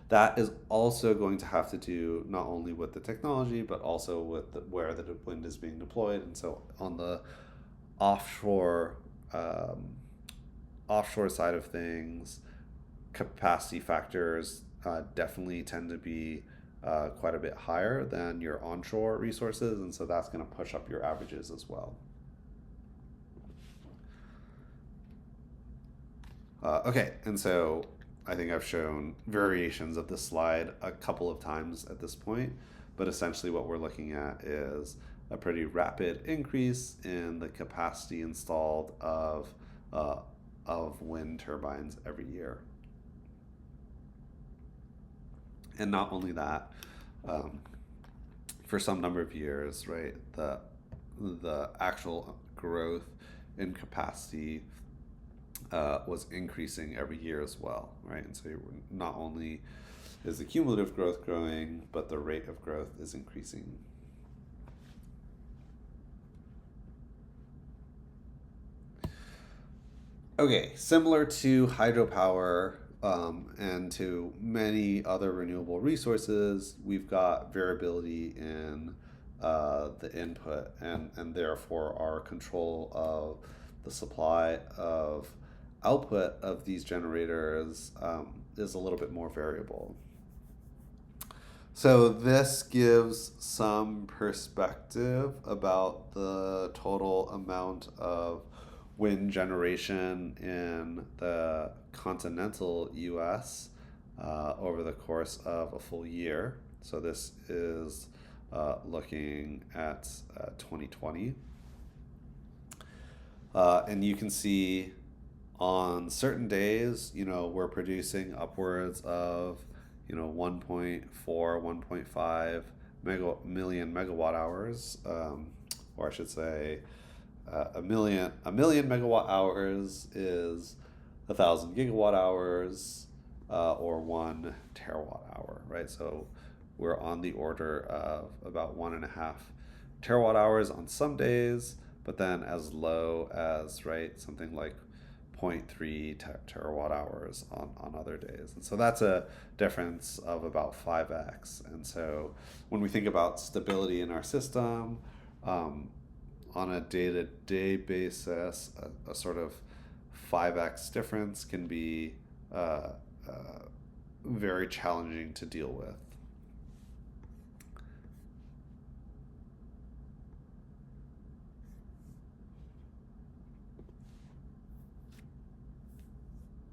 That is also going to have to do not only with the technology, but also with where the wind is being deployed. And so on the offshore offshore side of things, capacity factors definitely tend to be quite a bit higher than your onshore resources, and so that's going to push up your averages as well. Okay, and so I think I've shown variations of this slide a couple of times at this point, but essentially what we're looking at is a pretty rapid increase in the capacity installed of wind turbines every year. And not only that, for some number of years, right, the actual growth in capacity was increasing every year as well, right? And so not only is the cumulative growth growing, but the rate of growth is increasing. Okay, similar to hydropower and to many other renewable resources, we've got variability in the input and therefore our control of the supply of output of these generators is a little bit more variable. So this gives some perspective about the total amount of wind generation in the continental US over the course of a full year. So this is looking at 2020. And you can see on certain days, we're producing upwards of, 1.4, 1.5 million megawatt hours, or I should say, a million megawatt hours is 1,000 gigawatt hours, or 1 terawatt hour, right? So we're on the order of about 1.5 terawatt hours on some days, but then as low as, right, something like 0.3 terawatt hours on other days. And so that's a difference of about 5x. And so when we think about stability in our system, on a day-to-day basis, a sort of 5x difference can be very challenging to deal with.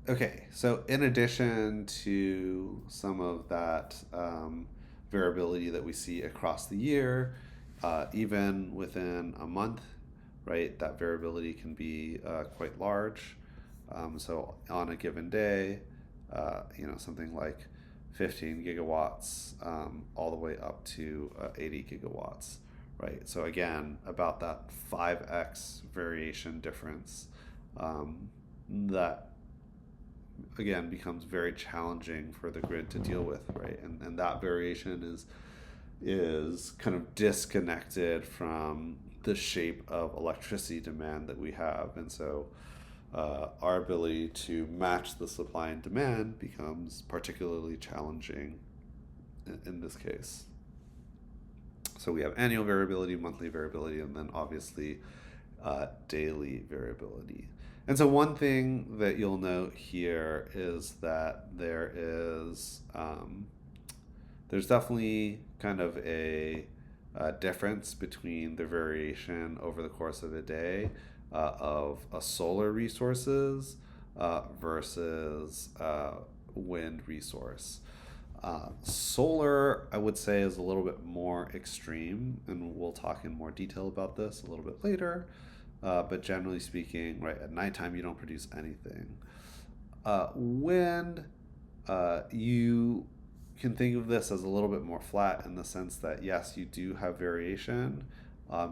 Okay, so in addition to some of that variability that we see across the year, even within a month, right, that variability can be quite large. So on a given day, something like 15 gigawatts all the way up to 80 gigawatts, right? So again, about that 5x variation difference that again becomes very challenging for the grid to deal with, right? And that variation is kind of disconnected from the shape of electricity demand that we have. And so our ability to match the supply and demand becomes particularly challenging in this case. So we have annual variability, monthly variability, and then obviously daily variability. And so one thing that you'll note here is that there is there's definitely kind of a difference between the variation over the course of a day of a solar resources versus wind resource. Solar, I would say, is a little bit more extreme, and we'll talk in more detail about this a little bit later. But generally speaking, right, at nighttime you don't produce anything. Wind, you can think of this as a little bit more flat in the sense that yes, you do have variation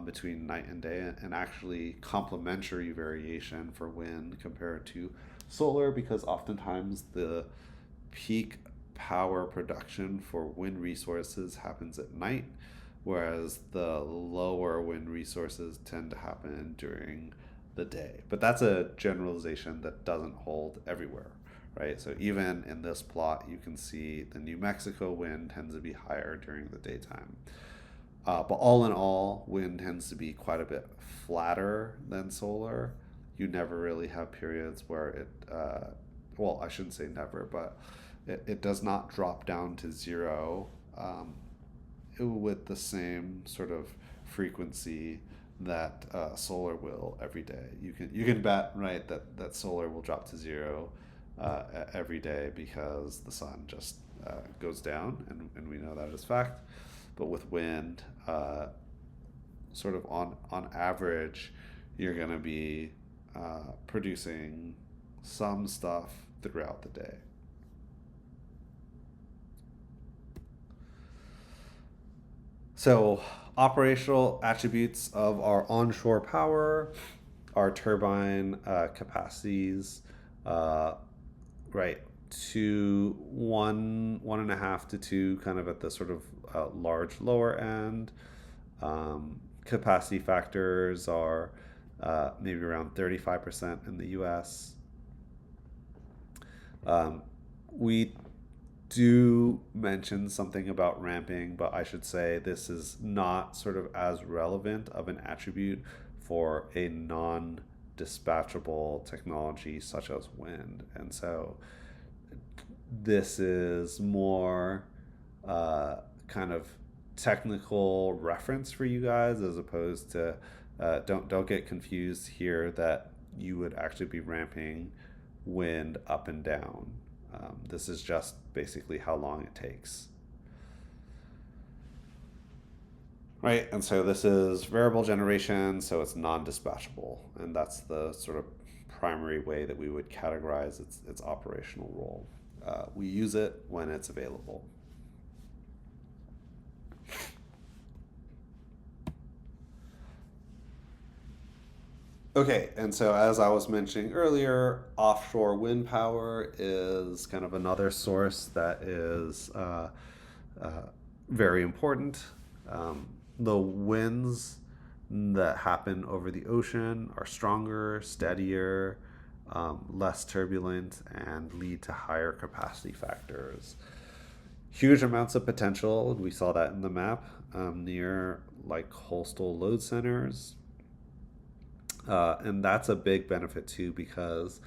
between night and day, and actually complementary variation for wind compared to solar, because oftentimes the peak power production for wind resources happens at night, whereas the lower wind resources tend to happen during the day. But that's a generalization that doesn't hold everywhere, right? So even in this plot, you can see the New Mexico wind tends to be higher during the daytime. But all in all, wind tends to be quite a bit flatter than solar. You never really have periods where well, I shouldn't say never, but it does not drop down to zero with the same sort of frequency that solar will every day. You can bet, right, that solar will drop to zero every day because the sun just goes down, and we know that is fact. But with wind, sort of on average, you're going to be producing some stuff throughout the day. So, operational attributes of our onshore power, our turbine capacities, uh, right, to one and a half to two, kind of at the sort of large lower end. Capacity factors are maybe around 35% in the US. We do mention something about ramping, but I should say this is not sort of as relevant of an attribute for a non dispatchable technology such as wind. And so this is more kind of technical reference for you guys, as opposed to don't get confused here that you would actually be ramping wind up and down. This is just basically how long it takes. Right, and so this is variable generation, so it's non-dispatchable, and that's the sort of primary way that we would categorize its operational role. We use it when it's available. Okay, and so as I was mentioning earlier, offshore wind power is kind of another source that is uh, very important. The winds that happen over the ocean are stronger, steadier, less turbulent, and lead to higher capacity factors. Huge amounts of potential. We saw that in the map near like coastal load centers. And that's a big benefit too, because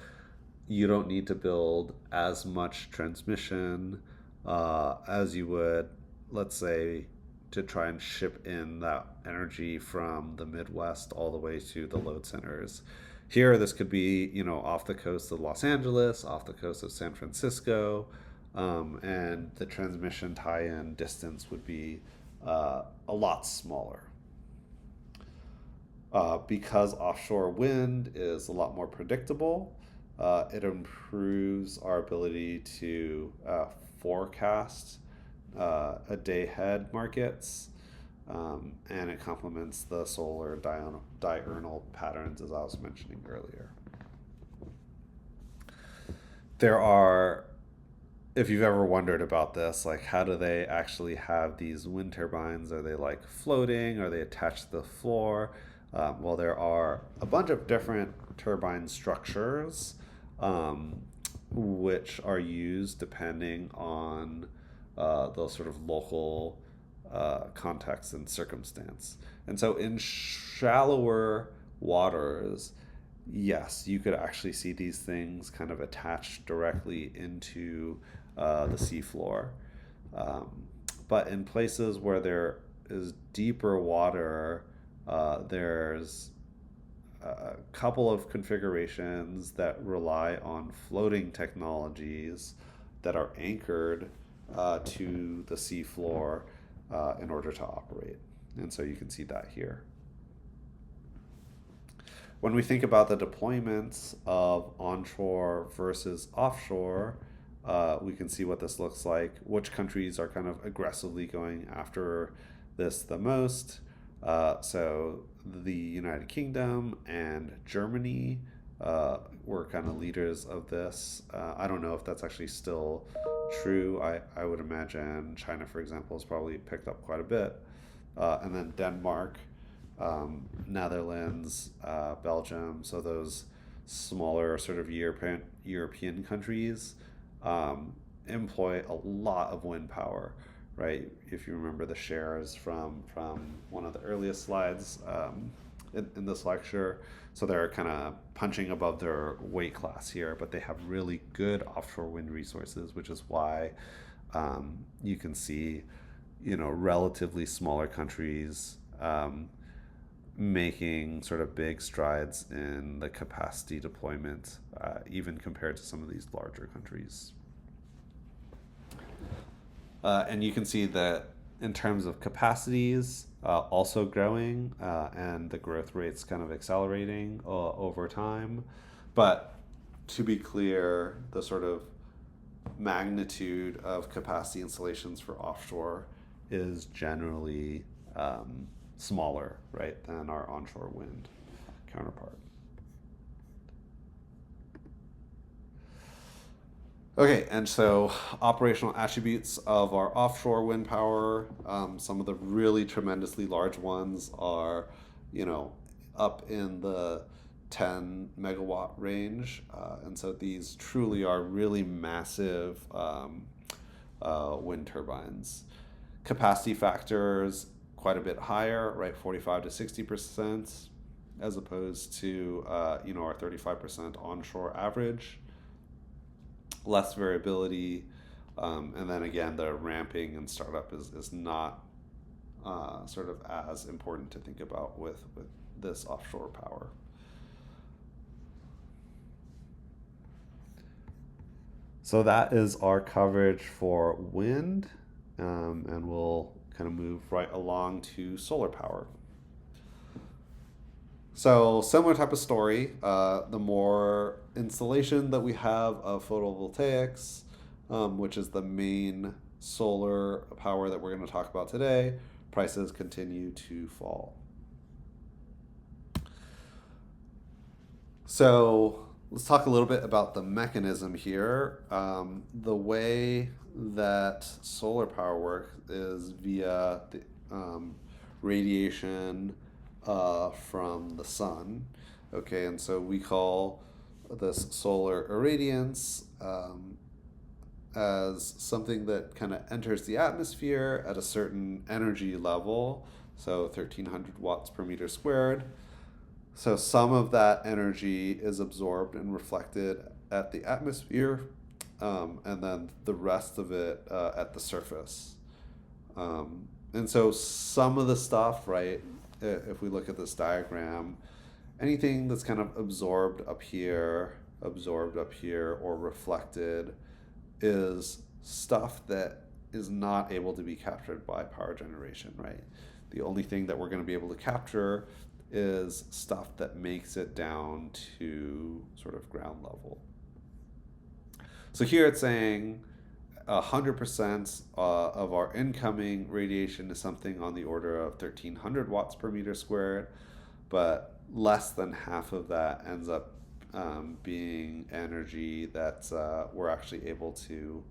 you don't need to build as much transmission as you would, let's say, to try and ship in that energy from the Midwest all the way to the load centers. Here, this could be, off the coast of Los Angeles, off the coast of San Francisco, and the transmission tie-in distance would be a lot smaller. Because offshore wind is a lot more predictable, it improves our ability to forecast a day ahead markets, and it complements the solar diurnal patterns, as I was mentioning earlier. There are, if you've ever wondered about this, like how do they actually have these wind turbines? Are they like floating? Are they attached to the floor? Well, there are a bunch of different turbine structures, which are used depending on those sort of local context and circumstance. And so in shallower waters, yes, you could actually see these things kind of attached directly into the seafloor. Um, But in places where there is deeper water, there's a couple of configurations that rely on floating technologies that are anchored to the seafloor in order to operate. And so you can see that here. When we think about the deployments of onshore versus offshore, we can see what this looks like, which countries are kind of aggressively going after this the most. So the United Kingdom and Germany were kind of leaders of this. I don't know if that's actually still true. I would imagine China, for example, has probably picked up quite a bit. And then Denmark, Netherlands, Belgium, so those smaller sort of European countries employ a lot of wind power, right? If you remember the shares from one of the earliest slides in this lecture, so they're kind of punching above their weight class here, but they have really good offshore wind resources, which is why you can see, relatively smaller countries making sort of big strides in the capacity deployment, even compared to some of these larger countries. And you can see that in terms of capacities, also growing, and the growth rates kind of accelerating over time. But to be clear, the sort of magnitude of capacity installations for offshore is generally smaller, right, than our onshore wind counterpart. Okay, and so operational attributes of our offshore wind power, some of the really tremendously large ones are, up in the 10 megawatt range. And so these truly are really massive wind turbines. Capacity factors quite a bit higher, right, 45 to 60%, as opposed to, our 35% onshore average. Less variability, and then again, the ramping and startup is not sort of as important to think about with this offshore power. So that is our coverage for wind, and we'll kind of move right along to solar power. So similar type of story. The more installation that we have of photovoltaics, which is the main solar power that we're going to talk about today, prices continue to fall. So let's talk a little bit about the mechanism here. The way that solar power works is via the radiation from the sun. Okay, and so we call this solar irradiance as something that kind of enters the atmosphere at a certain energy level, so 1300 watts per meter squared. So some of that energy is absorbed and reflected at the atmosphere, and then the rest of it at the surface. And so some of the stuff, right, if we look at this diagram, anything that's kind of absorbed up here, or reflected is stuff that is not able to be captured by power generation, right? The only thing that we're going to be able to capture is stuff that makes it down to sort of ground level. So here it's saying 100% of our incoming radiation is something on the order of 1300 watts per meter squared, but less than half of that ends up being energy that we're actually able to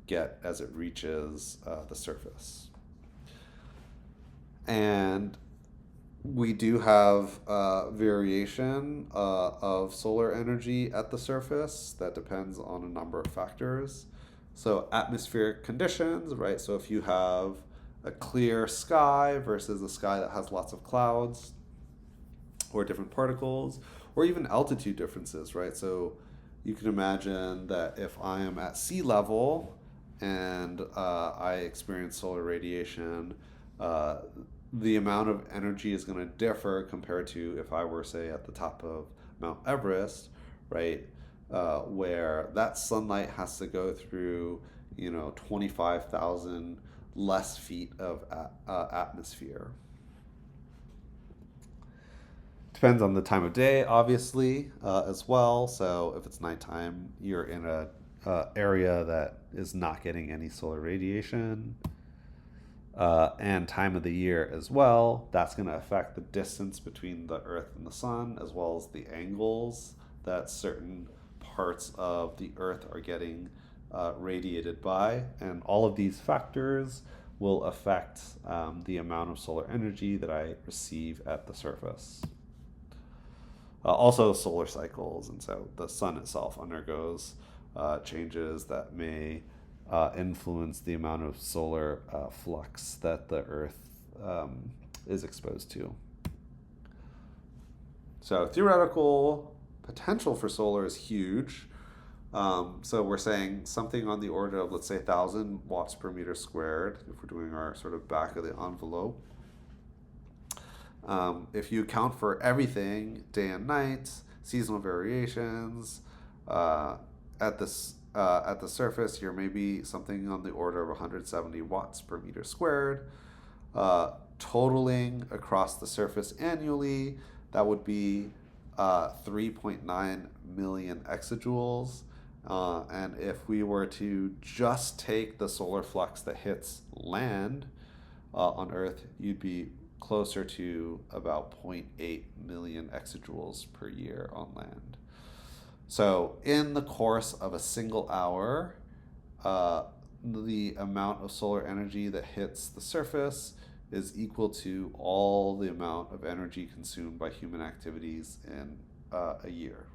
get as it reaches the surface. And we do have variation of solar energy at the surface that depends on a number of factors. So atmospheric conditions, right? So if you have a clear sky versus a sky that has lots of clouds or different particles, or even altitude differences, right? So you can imagine that if I am at sea level and I experience solar radiation, uh, the amount of energy is going to differ compared to if I were, say, at the top of Mount Everest, right? Where that sunlight has to go through, 25,000 less feet of atmosphere. Depends on the time of day, obviously, as well. So if it's nighttime, you're in a area that is not getting any solar radiation, and time of the year as well. That's going to affect the distance between the Earth and the Sun, as well as the angles that certain parts of the Earth are getting radiated by. And all of these factors will affect the amount of solar energy that I receive at the surface. Also, solar cycles, and so the sun itself undergoes changes that may influence the amount of solar flux that the Earth is exposed to. So, theoretical potential for solar is huge. So, we're saying something on the order of, let's say, 1,000 watts per meter squared, if we're doing our sort of back of the envelope. If you account for everything, day and night, seasonal variations, at the surface, you're maybe something on the order of 170 watts per meter squared. Totaling across the surface annually, that would be 3.9 million exajoules. And if we were to just take the solar flux that hits land on Earth, you'd be closer to about 0.8 million exajoules per year on land. So in the course of a single hour, the amount of solar energy that hits the surface is equal to all the amount of energy consumed by human activities in a year.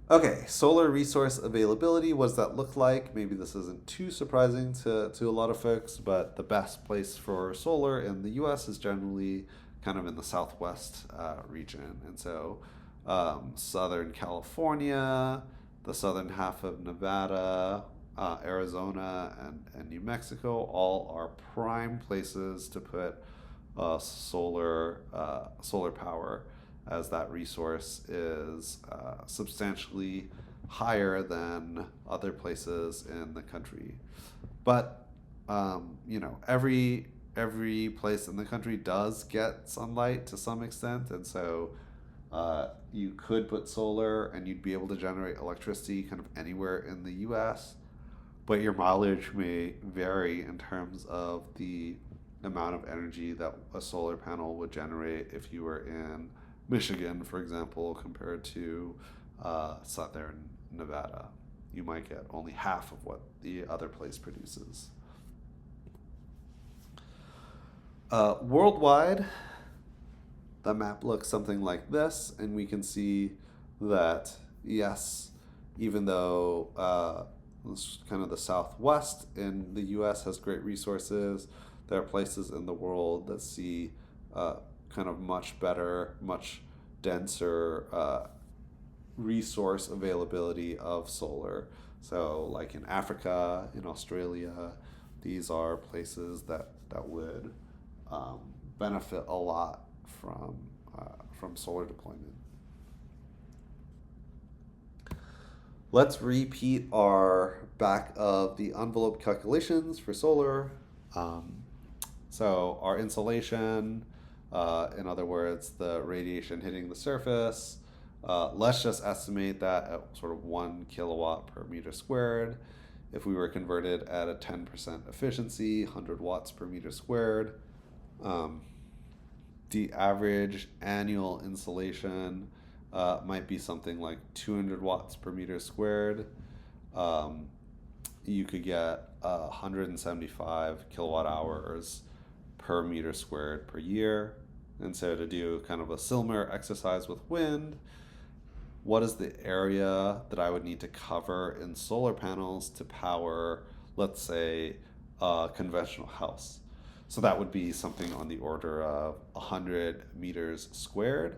Okay, solar resource availability. What does that look like? Maybe this isn't too surprising to a lot of folks, but the best place for solar in the US is generally kind of in the southwest region. And so Southern California, the southern half of Nevada, Arizona, and New Mexico all are prime places to put solar power, as that resource is substantially higher than other places in the country. But every place in the country does get sunlight to some extent, and so you could put solar and you'd be able to generate electricity kind of anywhere in the U.S., but your mileage may vary in terms of the amount of energy that a solar panel would generate if you were in Michigan, for example, compared to southern Nevada. You might get only half of what the other place produces. Worldwide, the map looks something like this, and we can see that, yes, even though kind of the Southwest in the U.S. has great resources, there are places in the world that see kind of much better, much denser resource availability of solar. So like in Africa, in Australia, these are places that would benefit a lot from solar deployment. Let's repeat our back of the envelope calculations for solar. So our insolation, in other words, the radiation hitting the surface, let's just estimate that at sort of 1 kilowatt per meter squared. If we were converted at a 10% efficiency, 100 watts per meter squared. The average annual insolation might be something like 200 watts per meter squared. You could get 175 kilowatt hours per meter squared per year. And so to do kind of a similar exercise with wind, what is the area that I would need to cover in solar panels to power, let's say, a conventional house? So that would be something on the order of 100 meters squared.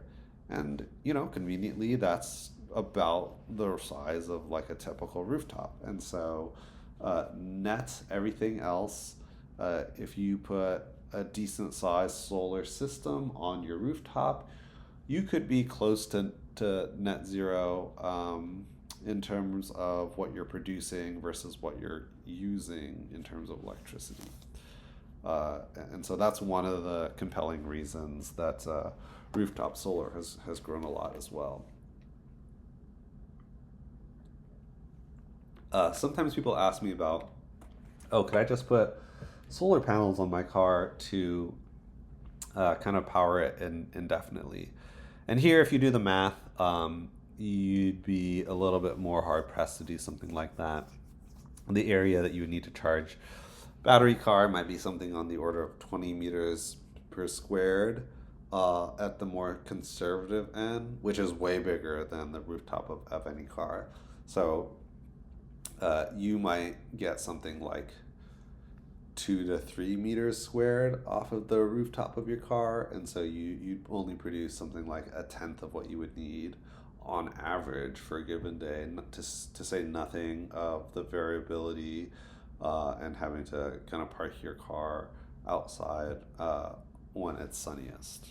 And, conveniently, that's about the size of like a typical rooftop. And so, net everything else, if you put a decent sized solar system on your rooftop, you could be close to net zero, in terms of what you're producing versus what you're using in terms of electricity. And so that's one of the compelling reasons that rooftop solar has grown a lot as well. Sometimes people ask me about, oh, could I just put solar panels on my car to kind of power it indefinitely? And here, if you do the math, you'd be a little bit more hard pressed to do something like that. The area that you would need to charge battery car might be something on the order of 20 meters per squared, at the more conservative end, which is way bigger than the rooftop of any car. So you might get something like 2 to 3 meters squared off of the rooftop of your car, and so you only produce something like a tenth of what you would need on average for a given day, to say nothing of the variability, and having to kind of park your car outside when it's sunniest.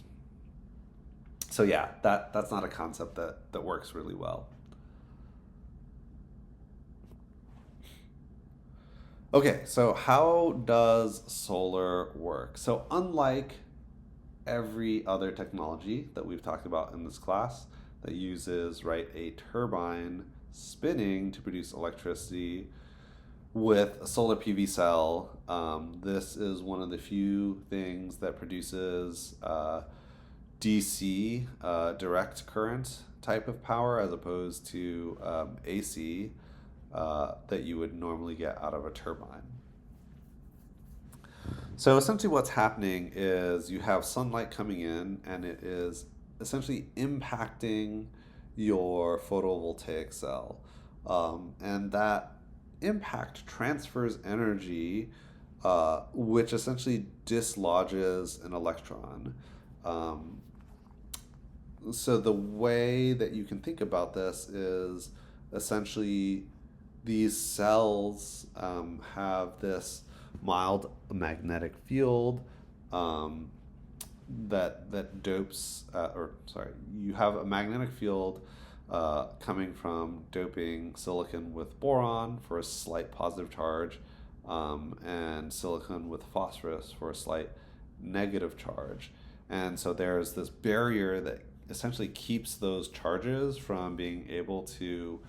So yeah, that's not a concept that works really well. Okay, so how does solar work? So unlike every other technology that we've talked about in this class that uses, right, a turbine spinning to produce electricity, with a solar PV cell, this is one of the few things that produces DC, direct current type of power, as opposed to AC, that you would normally get out of a turbine. So essentially, what's happening is you have sunlight coming in, and it is essentially impacting your photovoltaic cell, and that impact transfers energy, which essentially dislodges an electron. Um, so the way that you can think about this is essentially these cells have this mild magnetic field, um, that dopes, or sorry, you have a magnetic field coming from doping silicon with boron for a slight positive charge, and silicon with phosphorus for a slight negative charge. And so there's this barrier that essentially keeps those charges from being able to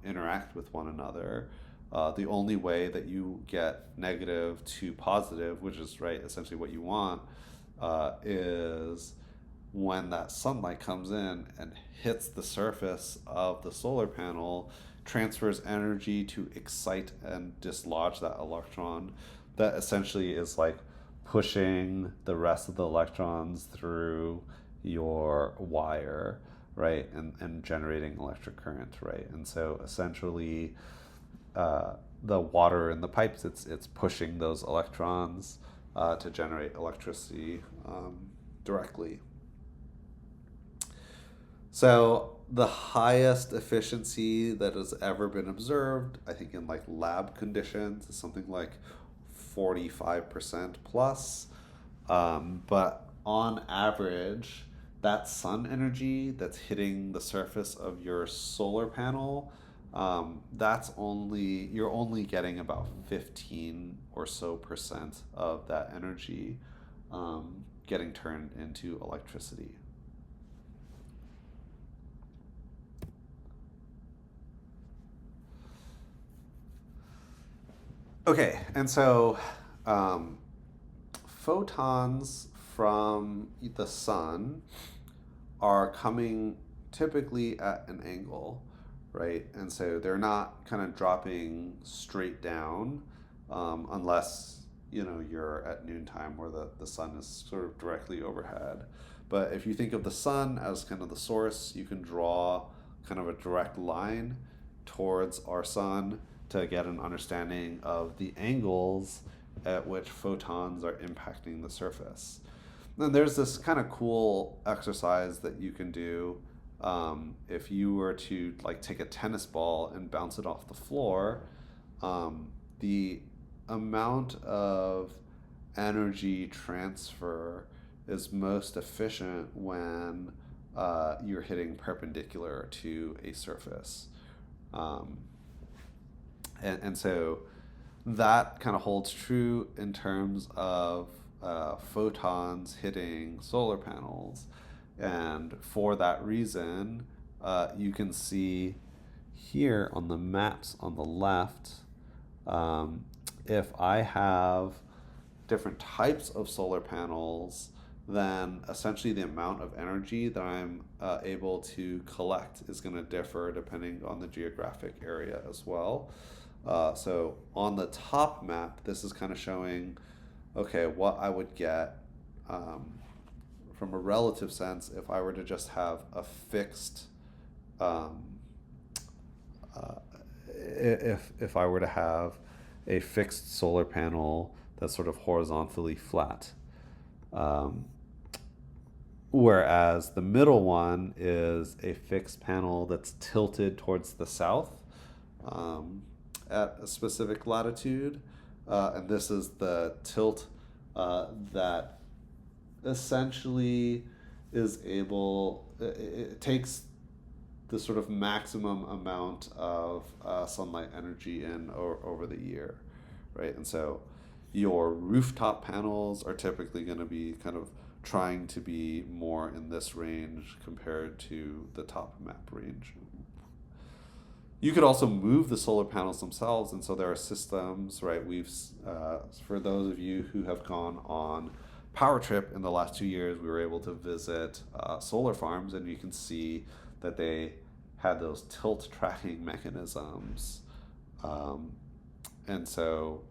interact with one another. The only way that you get negative to positive, which is, right, essentially what you want, is when that sunlight comes in and hits the surface of the solar panel, transfers energy to excite and dislodge that electron. That essentially is like pushing the rest of the electrons through your wire, right, and generating electric current, right. And so essentially, the water in the pipes, it's pushing those electrons to generate electricity directly. So the highest efficiency that has ever been observed, I think in like lab conditions, is something like 45% plus. But on average, that sun energy that's hitting the surface of your solar panel, that's only you're only getting about 15 or so percent of that energy getting turned into electricity. Okay, and so um, photons from the sun are coming typically at an angle, right? And so they're not kind of dropping straight down, unless you're at noontime where the sun is sort of directly overhead. But if you think of the sun as kind of the source, you can draw kind of a direct line towards our sun to get an understanding of the angles at which photons are impacting the surface. Then there's this kind of cool exercise that you can do If you were to like take a tennis ball and bounce it off the floor, the amount of energy transfer is most efficient when you're hitting perpendicular to a surface. Um, and so that kind of holds true in terms of photons hitting solar panels. And for that reason, you can see here on the maps on the left, um, if I have different types of solar panels, then essentially the amount of energy that I'm able to collect is going to differ depending on the geographic area as well. So on the top map, this is kind of showing, okay, what I would get um, from a relative sense if I were to just have a fixed, um, uh, if I were to have a fixed solar panel that's sort of horizontally flat. Um, Whereas the middle one is a fixed panel that's tilted towards the south um, at a specific latitude. And this is the tilt that essentially is able, it takes the sort of maximum amount of sunlight energy in over the year, right? And so your rooftop panels are typically going to be kind of trying to be more in this range compared to the top map range. You could also move the solar panels themselves, and so there are systems, right? For those of you who have gone on Power Trip in the last 2 years, we were able to visit solar farms, and you can see that they had those tilt tracking mechanisms. And so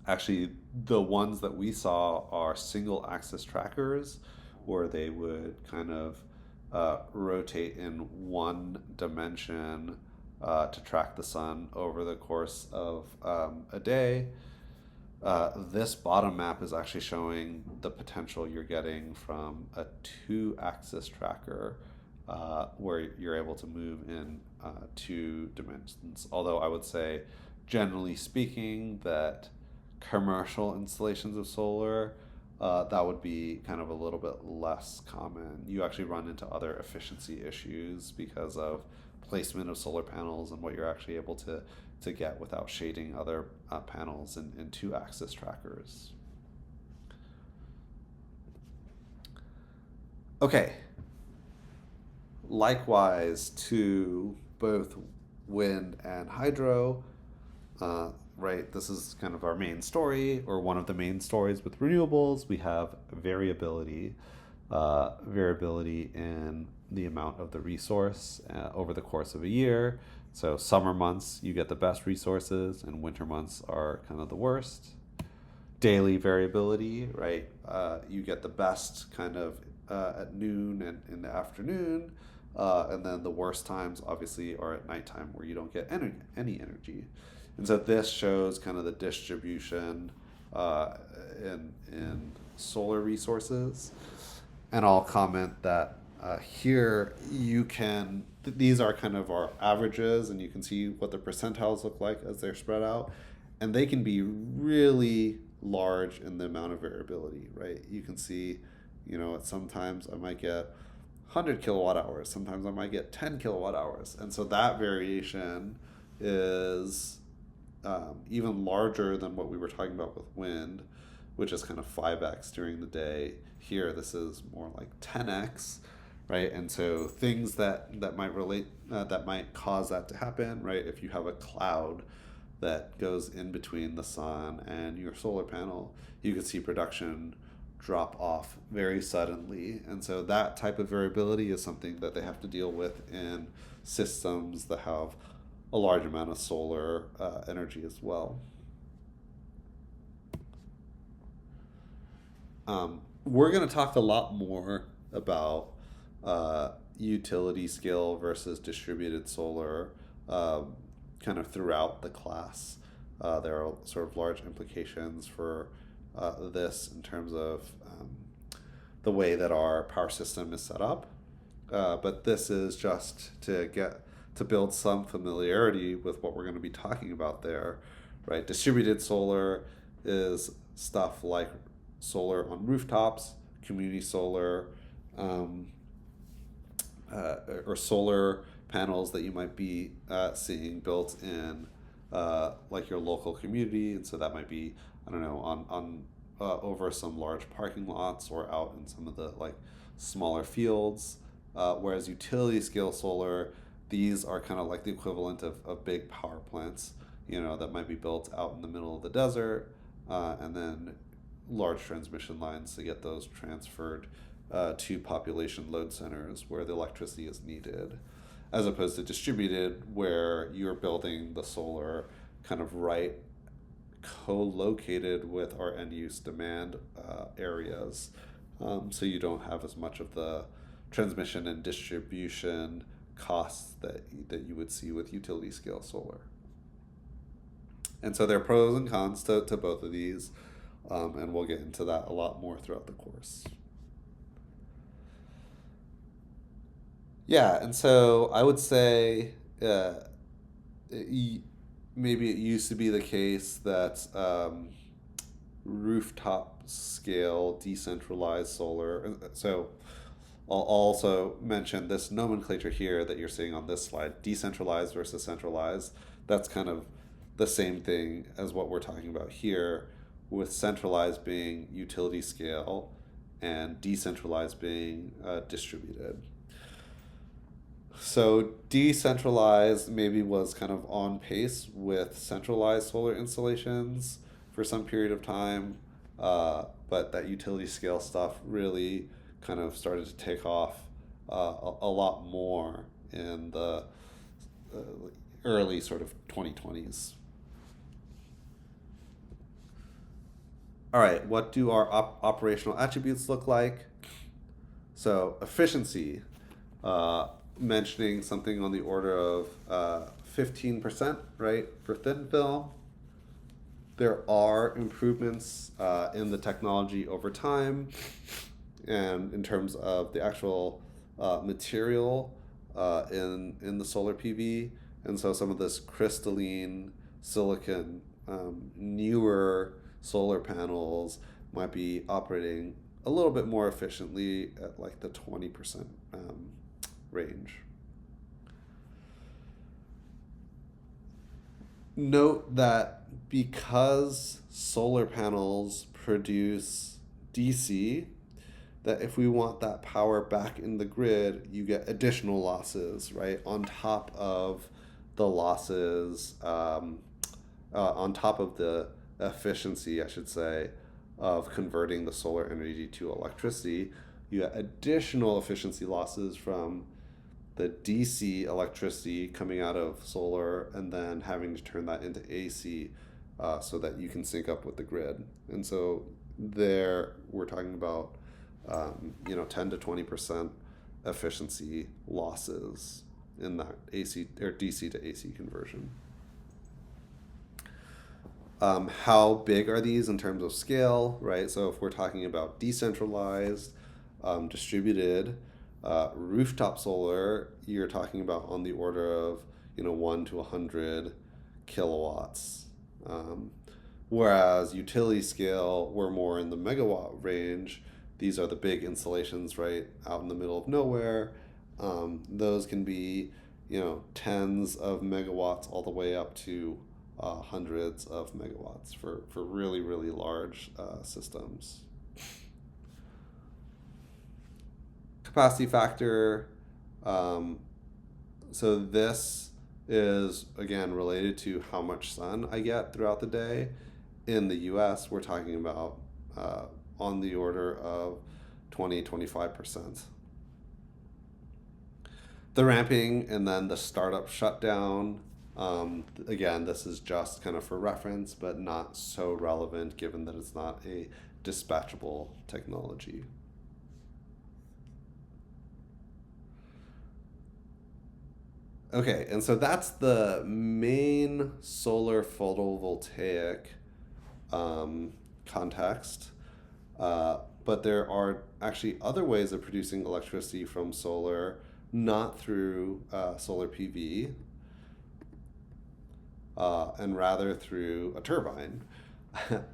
actually, the ones that we saw are single axis trackers where they would kind of rotate in one dimension to track the sun over the course of a day. This bottom map is actually showing the potential you're getting from a 2-axis tracker where you're able to move in 2 dimensions. Although I would say, generally speaking, that commercial installations of solar, that would be kind of a little bit less common. You actually run into other efficiency issues because of placement of solar panels and what you're actually able to get without shading other panels in 2-axis trackers. Okay. Likewise to both wind and hydro, right? This is kind of our main story, or one of the main stories with renewables. We have variability, variability in the amount of the resource over the course of a year. So summer months, you get the best resources, and winter months are kind of the worst. Daily variability, right? You get the best kind of at noon and in the afternoon, and then the worst times obviously are at nighttime where you don't get any energy. And so this shows kind of the distribution in solar resources. And I'll comment that here you can, these are kind of our averages, and you can see what the percentiles look like as they're spread out. And they can be really large in the amount of variability, right? You can see, sometimes I might get 100 kilowatt hours, sometimes I might get 10 kilowatt hours. And so that variation is even larger than what we were talking about with wind, which is kind of 5x during the day. Here, this is more like 10x, right? And so things that might relate, that might cause that to happen, right? If you have a cloud that goes in between the sun and your solar panel, you could see production drop off very suddenly. And so that type of variability is something that they have to deal with in systems that have a large amount of solar energy as well. We're going to talk a lot more about utility scale versus distributed solar kind of throughout the class. There are sort of large implications for this in terms of the way that our power system is set up. but this is just to build some familiarity with what we're going to be talking about there, right? Distributed solar is stuff like solar on rooftops, community solar, um, or solar panels that you might be seeing built in like your local community, and so that might be, I don't know, on over some large parking lots or out in some of the like smaller fields. Whereas utility scale solar, these are kind of like the equivalent of big power plants, that might be built out in the middle of the desert, and then large transmission lines to get those transferred to population load centers where the electricity is needed, as opposed to distributed, where you're building the solar kind of right co-located with our end use demand areas. So you don't have as much of the transmission and distribution costs that you would see with utility scale solar. And so there are pros and cons to both of these, and we'll get into that a lot more throughout the course. Yeah, and so I would say maybe it used to be the case that rooftop scale decentralized solar. So I'll also mention this nomenclature here that you're seeing on this slide, decentralized versus centralized. That's kind of the same thing as what we're talking about here, with centralized being utility scale and decentralized being distributed. So decentralized maybe was kind of on pace with centralized solar installations for some period of time, but that utility scale stuff really kind of started to take off a lot more in the early sort of 2020s. All right, what do our operational attributes look like? So efficiency, mentioning something on the order of 15%, right, for thin film. There are improvements in the technology over time, and in terms of the actual material in the solar PV. And so some of this crystalline silicon, newer solar panels might be operating a little bit more efficiently at like the 20% range. Note that because solar panels produce DC, that if we want that power back in the grid, you get additional losses, right, on top of the losses, on top of the efficiency, I should say, of converting the solar energy to electricity. You get additional efficiency losses from the DC electricity coming out of solar and then having to turn that into AC so that you can sync up with the grid. And so there we're talking about 10 to 20% efficiency losses in that AC or DC to AC conversion. How big are these in terms of scale, right? So if we're talking about decentralized, distributed, rooftop solar, you're talking about on the order of 1 to 100 kilowatts. Whereas utility scale, we're more in the megawatt range. These are the big installations, right, out in the middle of nowhere. Those can be tens of megawatts all the way up to hundreds of megawatts for really, really large systems. Capacity factor. So this is, again, related to how much sun I get throughout the day. In the US, we're talking about on the order of 20-25%. The ramping and then the startup shutdown. Again, this is just kind of for reference, but not so relevant given that it's not a dispatchable technology. Okay, and so that's the main solar photovoltaic context. but there are actually other ways of producing electricity from solar, not through solar PV, and rather through a turbine.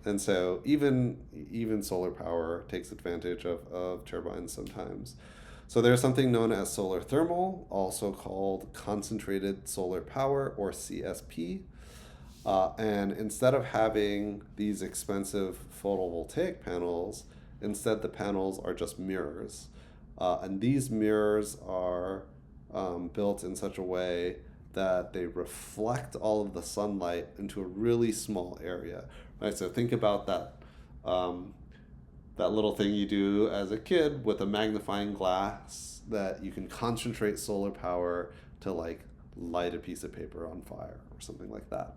And so even solar power takes advantage of turbines sometimes. So there's something known as solar thermal, also called concentrated solar power, or CSP. And instead of having these expensive photovoltaic panels, instead the panels are just mirrors. And these mirrors are built in such a way that they reflect all of the sunlight into a really small area. Right, so think about um, that little thing you do as a kid with a magnifying glass that you can concentrate solar power to like light a piece of paper on fire or something like that.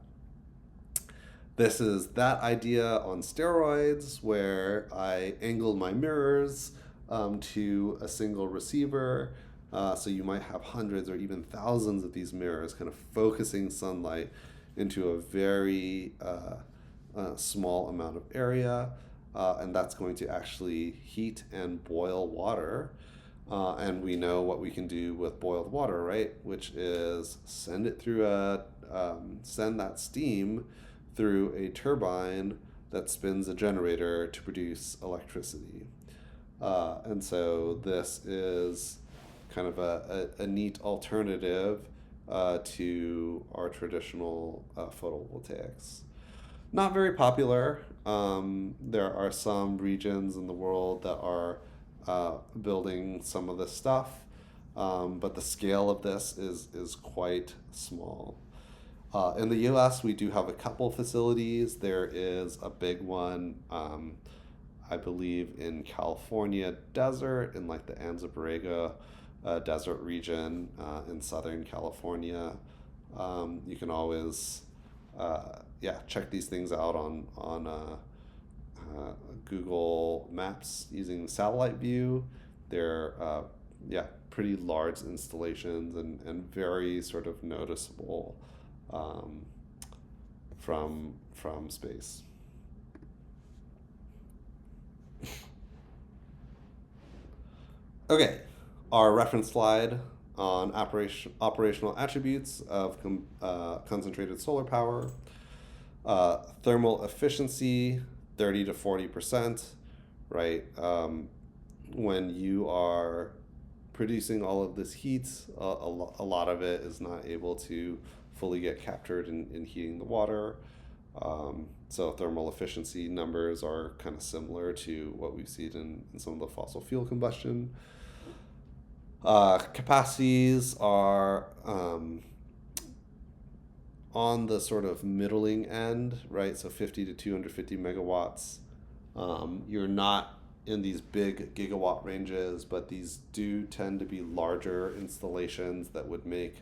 This is that idea on steroids, where I angled my mirrors to a single receiver. So you might have hundreds or even thousands of these mirrors kind of focusing sunlight into a very small amount of area. And that's going to actually heat and boil water. And we know what we can do with boiled water, right? Which is send that steam through a turbine that spins a generator to produce electricity. And so this is kind of a neat alternative to our traditional photovoltaics. Not very popular. There are some regions in the world that are building some of this stuff, but the scale of this is quite small. In the US, we do have a couple facilities. There is a big one, I believe, in California desert, in like the Anza Borrego desert region in Southern California. You can always, check these things out on Google Maps using satellite view. They're, pretty large installations and very sort of noticeable from space. Okay, our reference slide on operational attributes of concentrated solar power. Thermal efficiency, 30 to 40%, right? When you are producing all of this heat, a lot of it is not able to fully get captured in heating the water. So thermal efficiency numbers are kind of similar to what we've seen in some of the fossil fuel combustion. Capacities are on the sort of middling end, right? So 50 to 250 megawatts. You're not in these big gigawatt ranges, but these do tend to be larger installations that would make,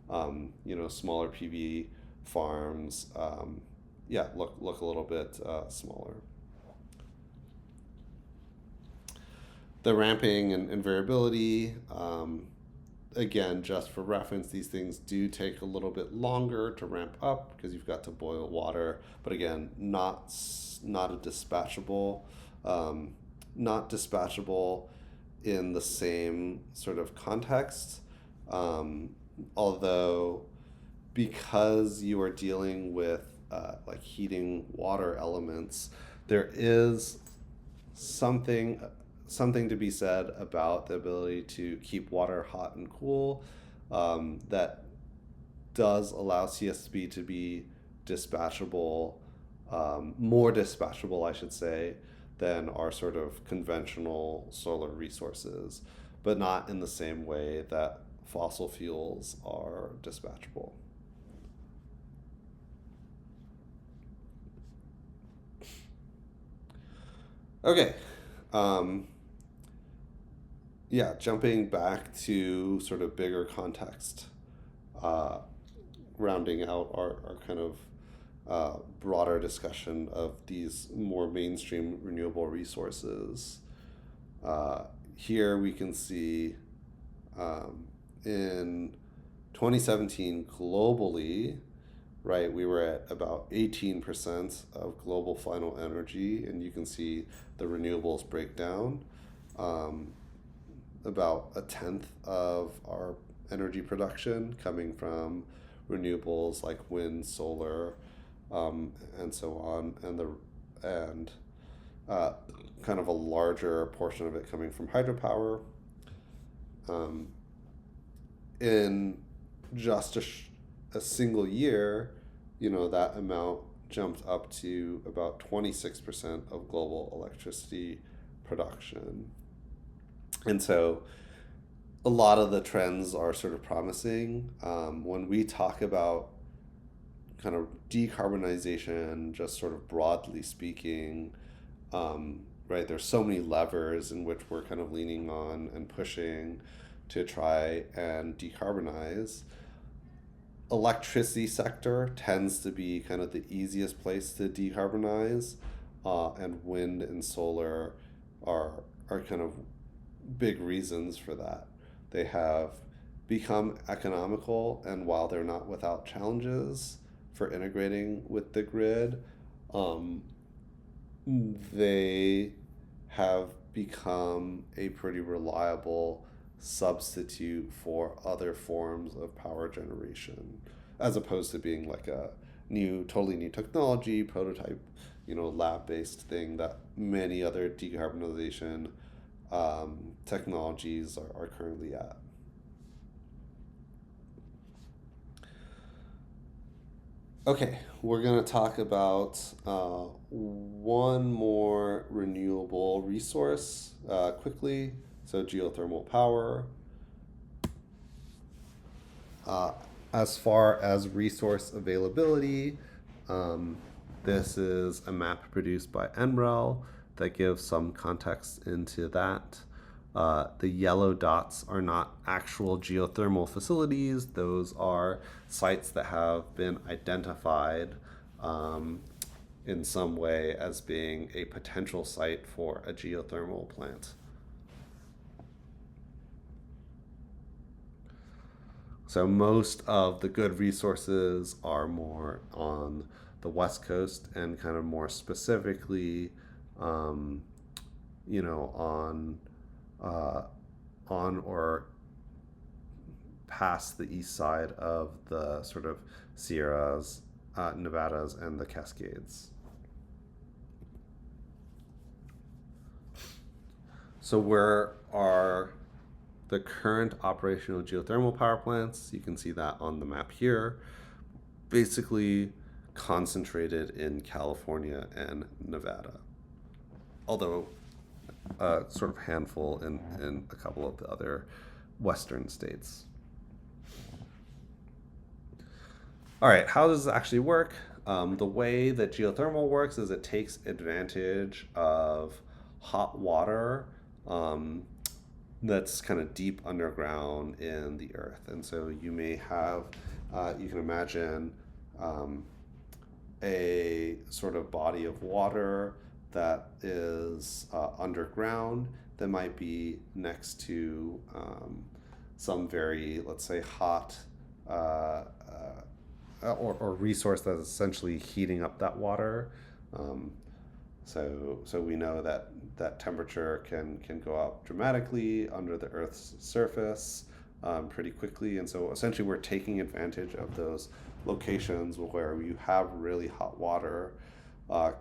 smaller PV farms, look a little bit smaller. The ramping and variability, again, just for reference, these things do take a little bit longer to ramp up because you've got to boil water. But again, not a dispatchable, not dispatchable in the same sort of context. Although, because you are dealing with like heating water elements, there is something to be said about the ability to keep water hot and cool, that does allow CSP to be dispatchable, more dispatchable, I should say, than our sort of conventional solar resources, but not in the same way that fossil fuels are dispatchable. Okay. Jumping back to sort of bigger context, rounding out our kind of broader discussion of these more mainstream renewable resources. Here we can see in 2017 globally, right? We were at about 18% of global final energy, and you can see the renewables breakdown. Um, about a tenth of our energy production coming from renewables like wind, solar, and so on, and uh, kind of a larger portion of it coming from hydropower. Um, in just a single year, that amount jumped up to about 26% of global electricity production. And so a lot of the trends are sort of promising. When we talk about kind of decarbonization, just sort of broadly speaking, right, there's so many levers in which we're kind of leaning on and pushing to try and decarbonize. Electricity sector tends to be kind of the easiest place to decarbonize, and wind and solar are kind of big reasons for that. They have become economical, and while they're not without challenges for integrating with the grid, um, they have become a pretty reliable substitute for other forms of power generation, as opposed to being like a totally new technology, prototype, lab based thing that many other decarbonization technologies are currently at. Okay, we're going to talk about one more renewable resource quickly. So, geothermal power. Uh, as far as resource availability, um, this is a map produced by NREL that gives some context into that. The yellow dots are not actual geothermal facilities. Those are sites that have been identified in some way as being a potential site for a geothermal plant. So most of the good resources are more on the West Coast and kind of more specifically, um, on uh, on or past the east side of the sort of Sierras, Nevadas, and the Cascades. So where are the current operational geothermal power plants? You can see that on the map here. Basically concentrated in California and Nevada, although a sort of handful in a couple of the other western states. All right, how does this actually work? The way that geothermal works is it takes advantage of hot water um, that's kind of deep underground in the earth. And so you may have, you can imagine um, a sort of body of water that is underground that might be next to some very, let's say, hot or resource that's essentially heating up that water. Um, so we know that temperature can go up dramatically under the Earth's surface pretty quickly, and so essentially we're taking advantage of those locations where you have really hot water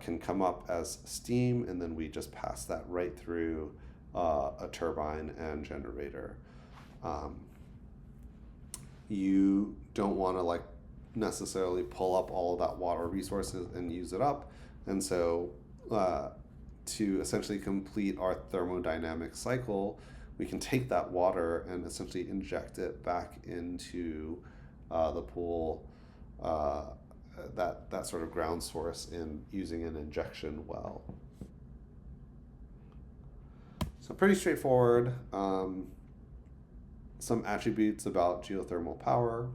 can come up as steam, and then we just pass that right through a turbine and generator. Um, you don't want to like necessarily pull up all of that water resources and use it up, and so to essentially complete our thermodynamic cycle, we can take that water and essentially inject it back into the pool, uh, that sort of ground source, in using an injection well. So pretty straightforward. Some attributes about geothermal power.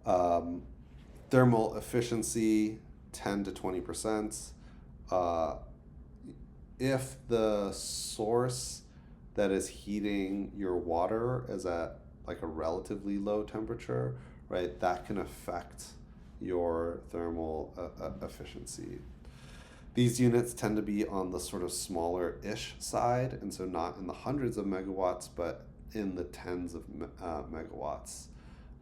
Um, Thermal efficiency, 10 to 20%. Uh, if the source that is heating your water is at like a relatively low temperature, right, that can affect your thermal efficiency. These units tend to be on the sort of smaller-ish side, and so not in the hundreds of megawatts, but in the tens of megawatts.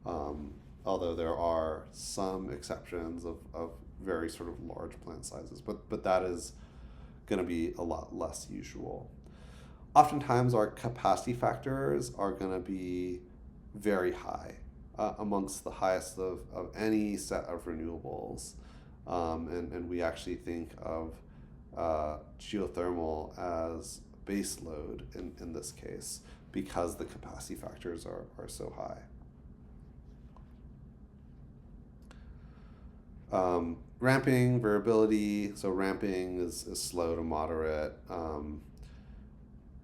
Although there are some exceptions of very sort of large plant sizes, but that is going to be a lot less usual. Oftentimes, our capacity factors are going to be very high, amongst the highest of any set of renewables. And we actually think of geothermal as base load in this case because the capacity factors are so high. Ramping, variability. So ramping is slow to moderate.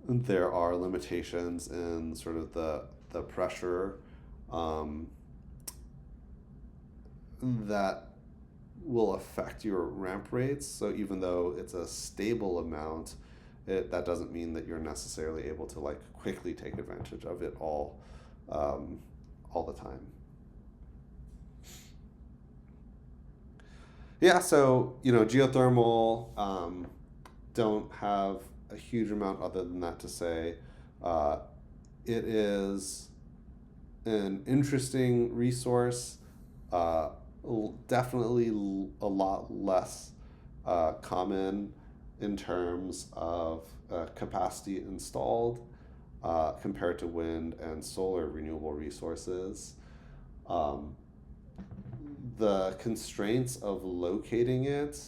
There are limitations in sort of the pressure that will affect your ramp rates. So even though it's a stable amount, that doesn't mean that you're necessarily able to like quickly take advantage of it all the time. Yeah, so geothermal don't have a huge amount other than that to say. It is an interesting resource, definitely a lot less common in terms of capacity installed compared to wind and solar renewable resources. The constraints of locating it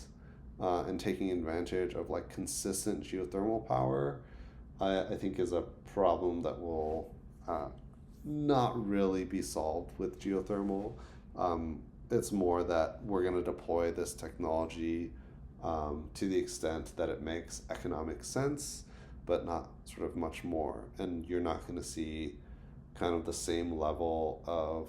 and taking advantage of like consistent geothermal power, I think is a problem that will not really be solved with geothermal. It's more that we're going to deploy this technology to the extent that it makes economic sense, but not sort of much more. And you're not going to see kind of the same level of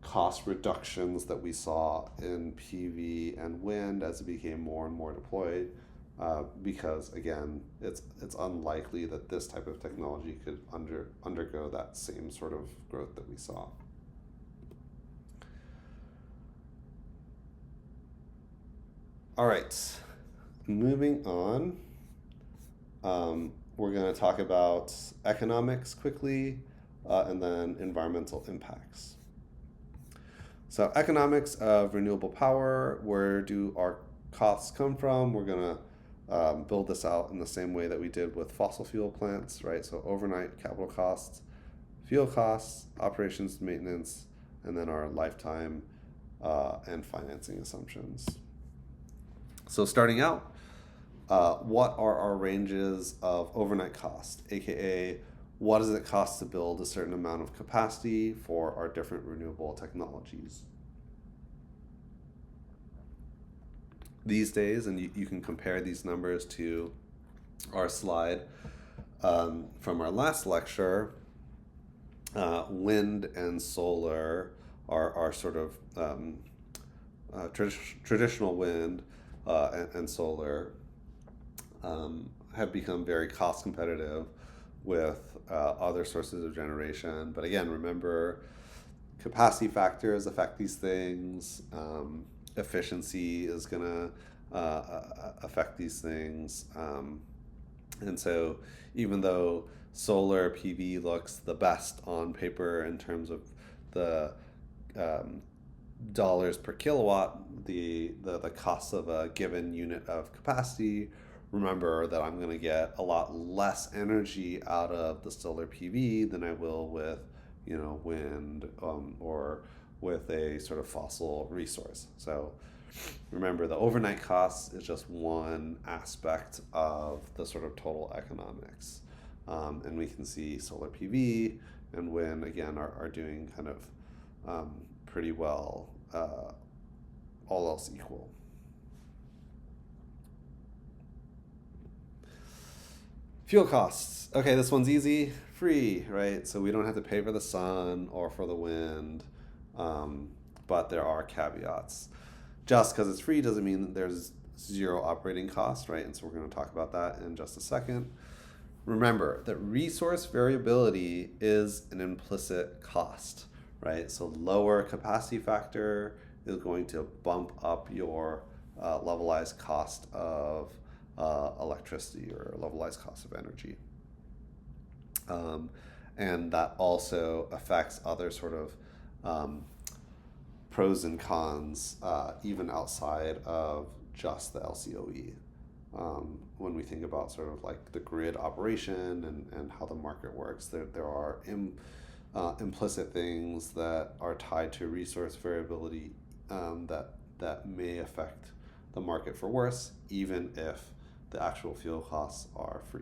cost reductions that we saw in PV and wind as it became more and more deployed, because again, it's unlikely that this type of technology could undergo that same sort of growth that we saw. All right, moving on. We're going to talk about economics quickly, and then environmental impacts. So economics of renewable power, where do our costs come from? We're going to build this out in the same way that we did with fossil fuel plants, right? So overnight capital costs, fuel costs, operations, maintenance, and then our lifetime and financing assumptions. So starting out, what are our ranges of overnight cost, aka what does it cost to build a certain amount of capacity for our different renewable technologies? These days, and you can compare these numbers to our slide from our last lecture, wind and solar are sort of traditional wind and solar have become very cost competitive with other sources of generation. But again, remember, capacity factors affect these things. Efficiency is going to affect these things. And so even though solar PV looks the best on paper in terms of the dollars per kilowatt, the cost of a given unit of capacity, remember that I'm going to get a lot less energy out of the solar PV than I will with, wind or with a sort of fossil resource. So remember, the overnight cost is just one aspect of the sort of total economics. And we can see solar PV and wind, again, are doing kind of pretty well, all else equal. Fuel costs. Okay, this one's easy, free, right? So we don't have to pay for the sun or for the wind, but there are caveats. Just because it's free doesn't mean that there's zero operating cost, right? And so we're going to talk about that in just a second. Remember that resource variability is an implicit cost, right? So lower capacity factor is going to bump up your levelized cost of electricity or levelized cost of energy. Um, and that also affects other sort of um, pros and cons, even outside of just the LCOE. When we think about sort of like the grid operation and how the market works, there are implicit things that are tied to resource variability, that may affect the market for worse, even if the actual fuel costs are free.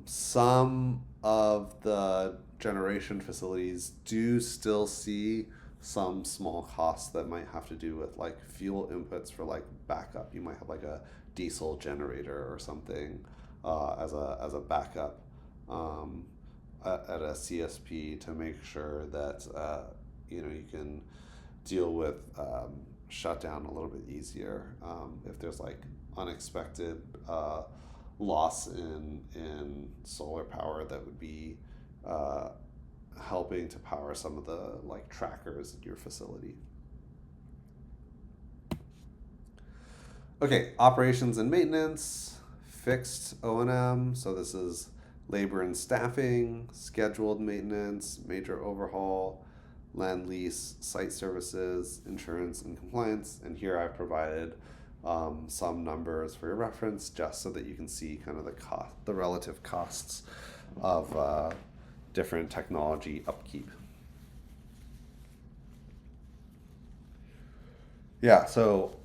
Some of the generation facilities do still see some small costs that might have to do with like fuel inputs for like backup. You might have like a diesel generator or something as a backup, um, at a CSP to make sure that you can deal with shutdown a little bit easier if there's like unexpected loss in solar power that would be uh, helping to power some of the like trackers at your facility. Okay, operations and maintenance, fixed O&M. So this is labor and staffing, scheduled maintenance, major overhaul, land lease, site services, insurance, and compliance. And here I've provided some numbers for your reference, just so that you can see kind of the relative costs of different technology upkeep. Yeah, so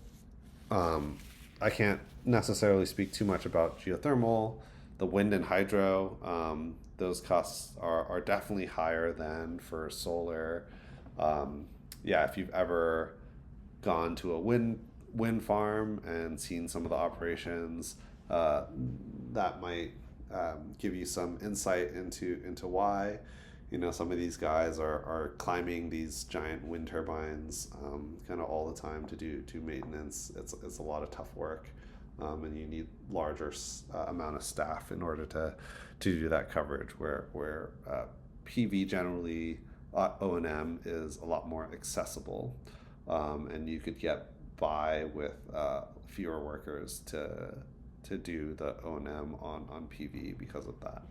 I can't necessarily speak too much about geothermal. The wind and hydro, those costs are definitely higher than for solar. Yeah, if you've ever gone to a wind farm and seen some of the operations, that might give you some insight into why some of these guys are climbing these giant wind turbines kind of all the time to do maintenance. It's a lot of tough work, and you need larger amount of staff in order to do that coverage. Where PV generally, O&M is a lot more accessible, and you could get by with fewer workers to do the O&M on PV because of that.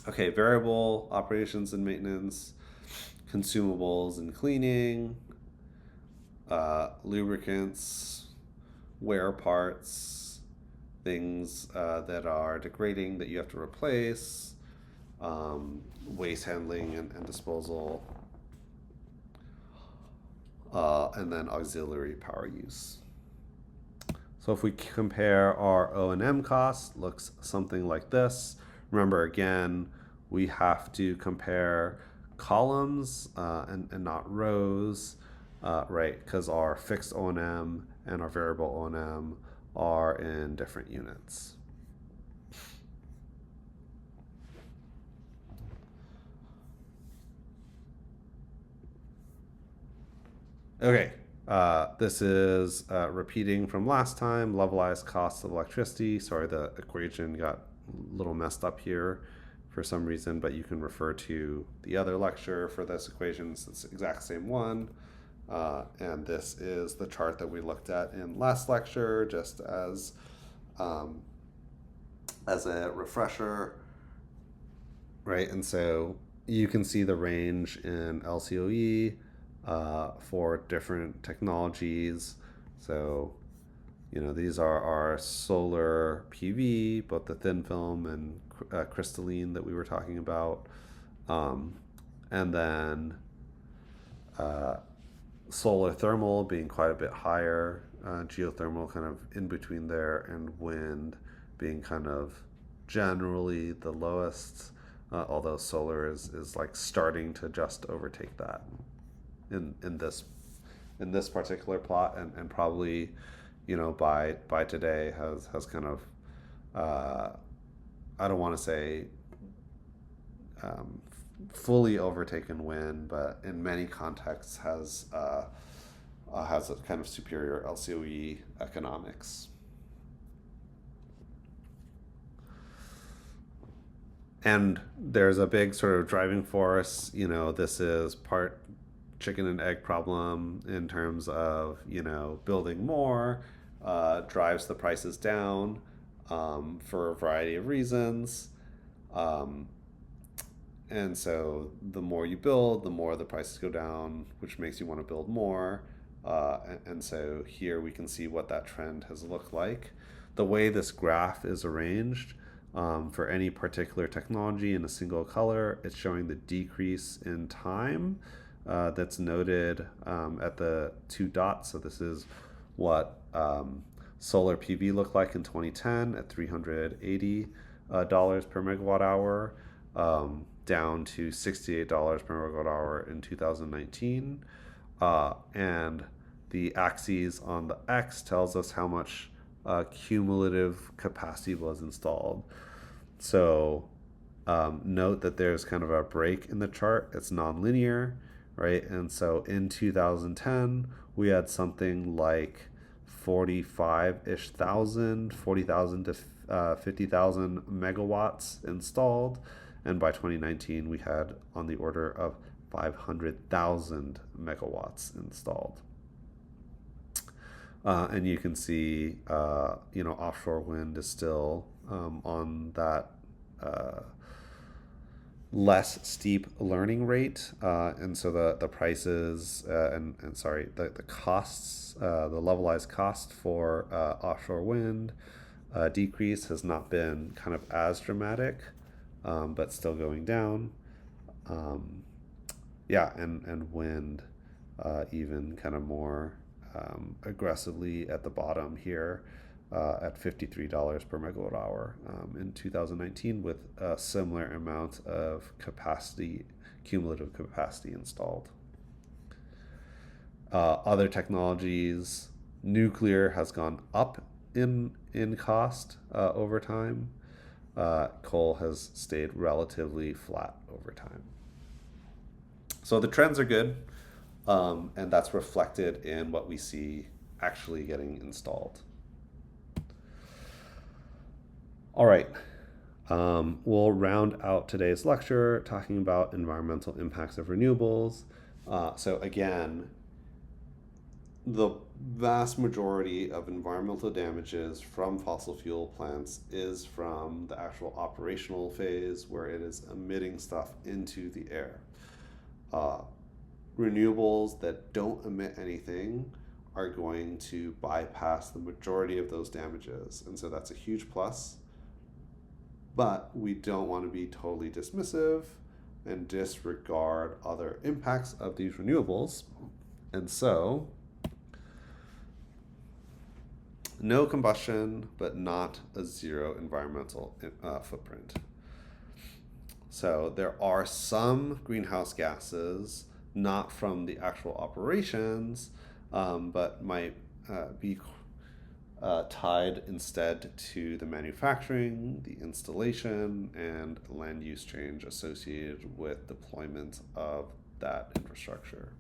Okay, variable operations and maintenance, consumables and cleaning, lubricants, wear parts, things that are degrading that you have to replace, waste handling and disposal, and then auxiliary power use. So if we compare our O&M costs, looks something like this. Remember, again, we have to compare columns and not rows, right? Because our fixed O&M and our variable O&M are in different units. Okay, this is repeating from last time, levelized costs of electricity. Sorry, the equation got a little messed up here for some reason, but you can refer to the other lecture for this equation. It's the exact same one. And this is the chart that we looked at in last lecture, just as a refresher, right? And so you can see the range in LCOE for different technologies. So, these are our solar PV, both the thin film and crystalline that we were talking about. And then solar thermal being quite a bit higher, geothermal kind of in between there, and wind being kind of generally the lowest, although solar is like starting to just overtake that in this particular plot, and probably by today has kind of I don't want to say fully overtaken wind, but in many contexts has a kind of superior LCOE economics. And there's a big sort of driving force. This is part chicken and egg problem in terms of building more drives the prices down for a variety of reasons. Um, and so the more you build, the more the prices go down, which makes you want to build more. And so here we can see what that trend has looked like. The way this graph is arranged, for any particular technology in a single color, it's showing the decrease in time that's noted at the two dots. So this is what solar PV looked like in 2010 at $380 per megawatt hour, down to $68 per megawatt hour in 2019. And the axis on the X tells us how much cumulative capacity was installed. So note that there's kind of a break in the chart. It's nonlinear, right? And so in 2010, we had something like 45-ish thousand, 40,000 to 50,000 megawatts installed. And by 2019, we had on the order of 500,000 megawatts installed. And you can see, offshore wind is still on that less steep learning rate. And so the prices and sorry, the costs, the levelized cost for offshore wind decrease has not been kind of as dramatic, but still going down. And wind even kind of more aggressively at the bottom here at $53 per megawatt hour in 2019, with a similar amount of cumulative capacity installed. Other technologies, nuclear has gone up in cost over time. Coal has stayed relatively flat over time. So the trends are good, and that's reflected in what we see actually getting installed. All right, we'll round out today's lecture talking about environmental impacts of renewables. So again, the vast majority of environmental damages from fossil fuel plants is from the actual operational phase, where it is emitting stuff into the air. Renewables that don't emit anything are going to bypass the majority of those damages, and so that's a huge plus. But we don't want to be totally dismissive and disregard other impacts of these renewables. And so, no combustion, but not a zero environmental footprint. So there are some greenhouse gases, not from the actual operations, but might be tied instead to the manufacturing, the installation, and land use change associated with deployment of that infrastructure.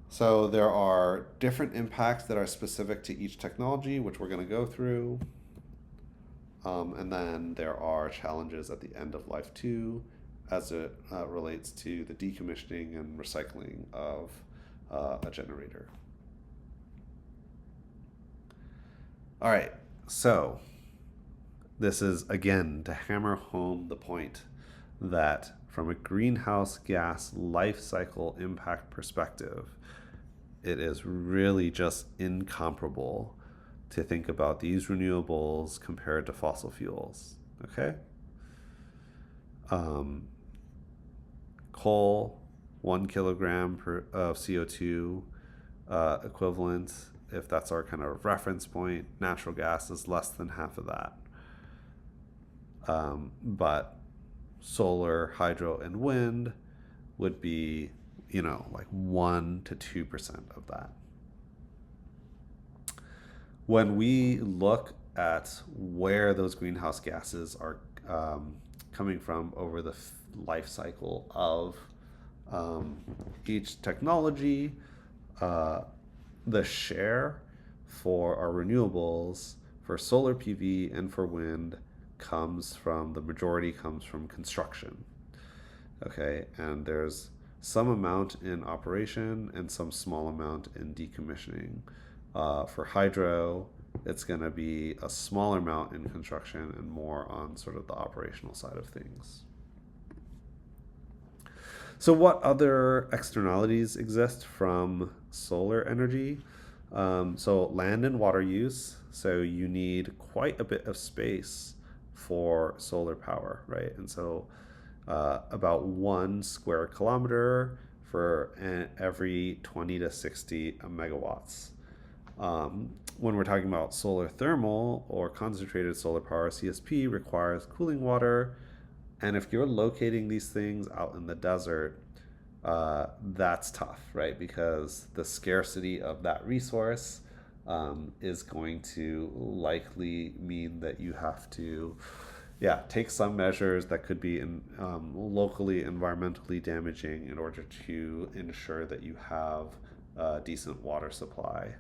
So there are different impacts that are specific to each technology, which we're going to go through. And then there are challenges at the end of life too, as it relates to the decommissioning and recycling of a generator. All right, so this is, again, to hammer home the point that from a greenhouse gas life cycle impact perspective, it is really just incomparable to think about these renewables compared to fossil fuels, okay? Coal, 1 kilogram of CO2 equivalent, if that's our kind of reference point. Natural gas is less than half of that. But solar, hydro, and wind would be, like 1 to 2% of that. When we look at where those greenhouse gases are coming from over the life cycle of each technology, the share for our renewables, for solar PV and for wind, the majority comes from construction. Okay, and there's some amount in operation and some small amount in decommissioning. For hydro, it's going to be a smaller amount in construction and more on sort of the operational side of things. So, what other externalities exist from solar energy? So, land and water use. So, you need quite a bit of space for solar power, right? And so, about 1 square kilometer for every 20 to 60 megawatts. When we're talking about solar thermal or concentrated solar power, CSP requires cooling water. And if you're locating these things out in the desert, that's tough, right? Because the scarcity of that resource is going to likely mean that you have to, take some measures that could be locally environmentally damaging in order to ensure that you have a decent water supply.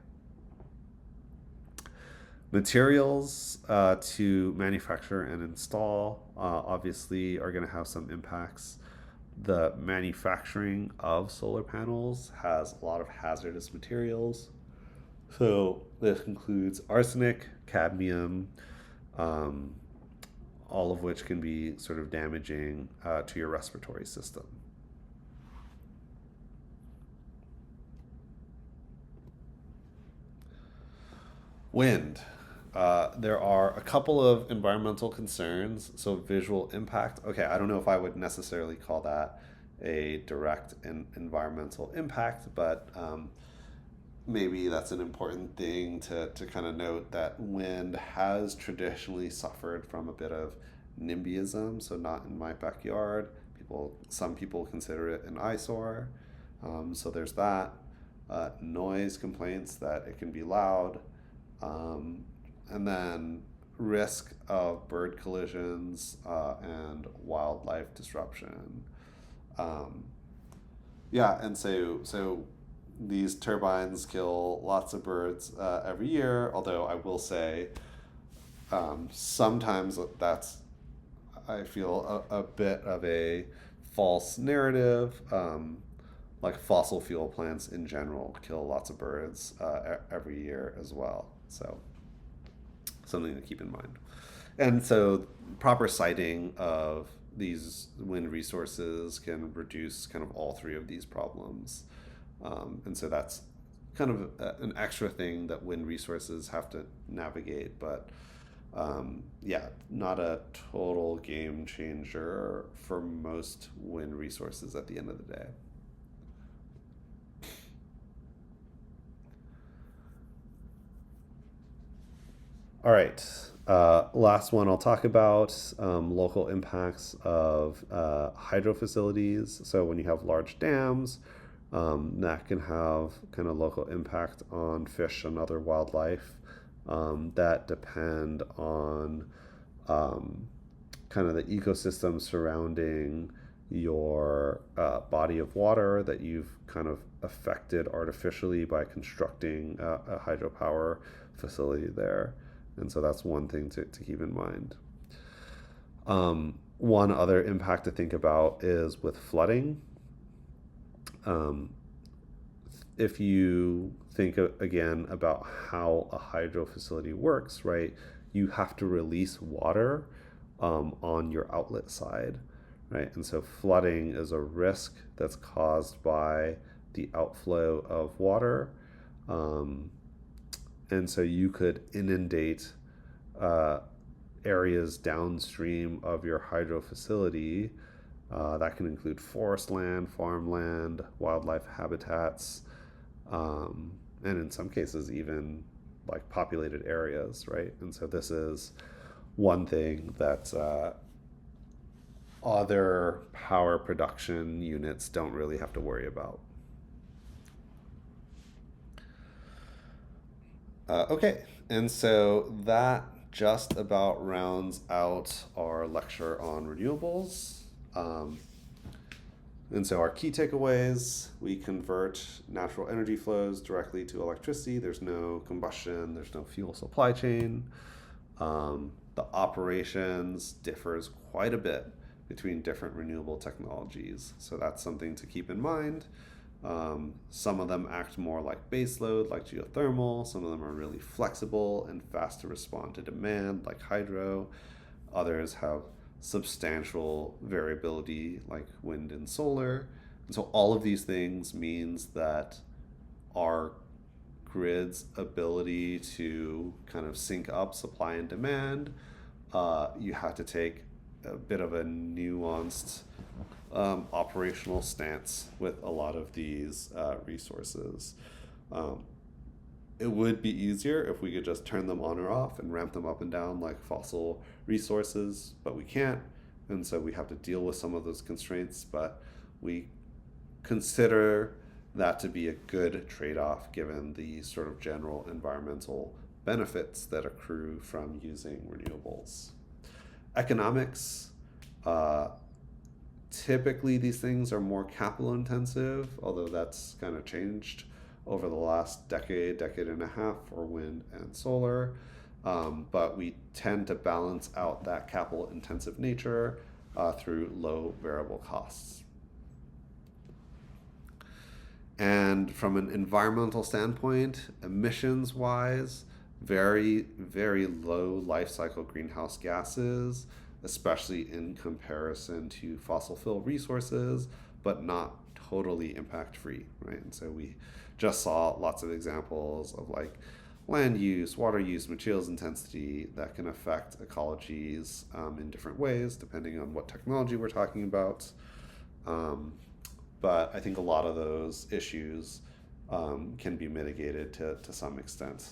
Materials to manufacture and install obviously are going to have some impacts. The manufacturing of solar panels has a lot of hazardous materials. So this includes arsenic, cadmium, all of which can be sort of damaging to your respiratory system. Wind. There are a couple of environmental concerns. So visual impact. Okay, I don't know if I would necessarily call that a direct environmental impact, but maybe that's an important thing to kind of note, that wind has traditionally suffered from a bit of NIMBYism, so not in my backyard. Some people consider it an eyesore. So there's that. Noise complaints that it can be loud. And then risk of bird collisions and wildlife disruption. And so these turbines kill lots of birds every year, although I will say sometimes that's, I feel, a bit of a false narrative. Like fossil fuel plants in general kill lots of birds every year as well. So something to keep in mind. And so proper siting of these wind resources can reduce kind of all three of these problems. And so that's kind of an extra thing that wind resources have to navigate, but not a total game changer for most wind resources at the end of the day. All right. Last one I'll talk about, local impacts of hydro facilities. So when you have large dams, that can have kind of local impact on fish and other wildlife that depend on kind of the ecosystem surrounding your body of water that you've kind of affected artificially by constructing a hydropower facility there. And so that's one thing to keep in mind. One other impact to think about is with flooding. If you think again about how a hydro facility works, right, you have to release water on your outlet side, right? And so flooding is a risk that's caused by the outflow of water. And so you could inundate areas downstream of your hydro facility. That can include forest land, farmland, wildlife habitats, and in some cases even like populated areas, right? And so this is one thing that other power production units don't really have to worry about. Okay, and so that just about rounds out our lecture on renewables. And so our key takeaways: we convert natural energy flows directly to electricity. There's no combustion, there's no fuel supply chain. the operations differs quite a bit between different renewable technologies. So that's something to keep in mind. Some of them act more like baseload, like geothermal. Some of them are really flexible and fast to respond to demand, like hydro. Others have substantial variability, like wind and solar. And so all of these things means that our grid's ability to kind of sync up supply and demand, you have to take a bit of a nuanced operational stance with a lot of these resources. Um, it would be easier if we could just turn them on or off and ramp them up and down like fossil resources, but we can't. And so we have to deal with some of those constraints, but we consider that to be a good trade-off given the sort of general environmental benefits that accrue from using renewables. Economics, typically these things are more capital intensive, although that's kind of changed over the last decade and a half for wind and solar. But we tend to balance out that capital intensive nature through low variable costs. And from an environmental standpoint, emissions wise, very, very low life cycle greenhouse gases, especially in comparison to fossil fuel resources, but not totally impact free, right? And so we just saw lots of examples of like land use, water use, materials intensity that can affect ecologies in different ways, depending on what technology we're talking about. But I think a lot of those issues can be mitigated to some extent.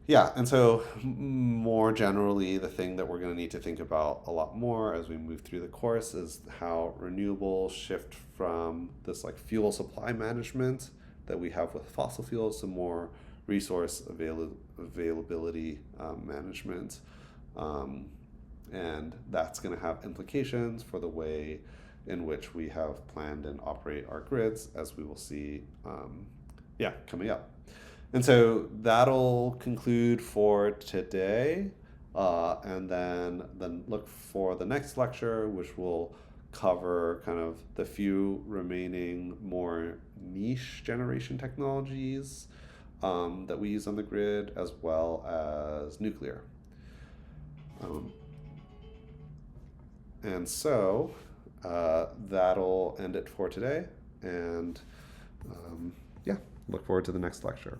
Yeah, and so more generally, the thing that we're going to need to think about a lot more as we move through the course is how renewables shift from this like fuel supply management that we have with fossil fuels to more resource availability management. And that's going to have implications for the way in which we have planned and operate our grids, as we will see coming up. And so that'll conclude for today. And then look for the next lecture, which will cover kind of the few remaining more niche generation technologies that we use on the grid, as well as nuclear. And so that'll end it for today. And look forward to the next lecture.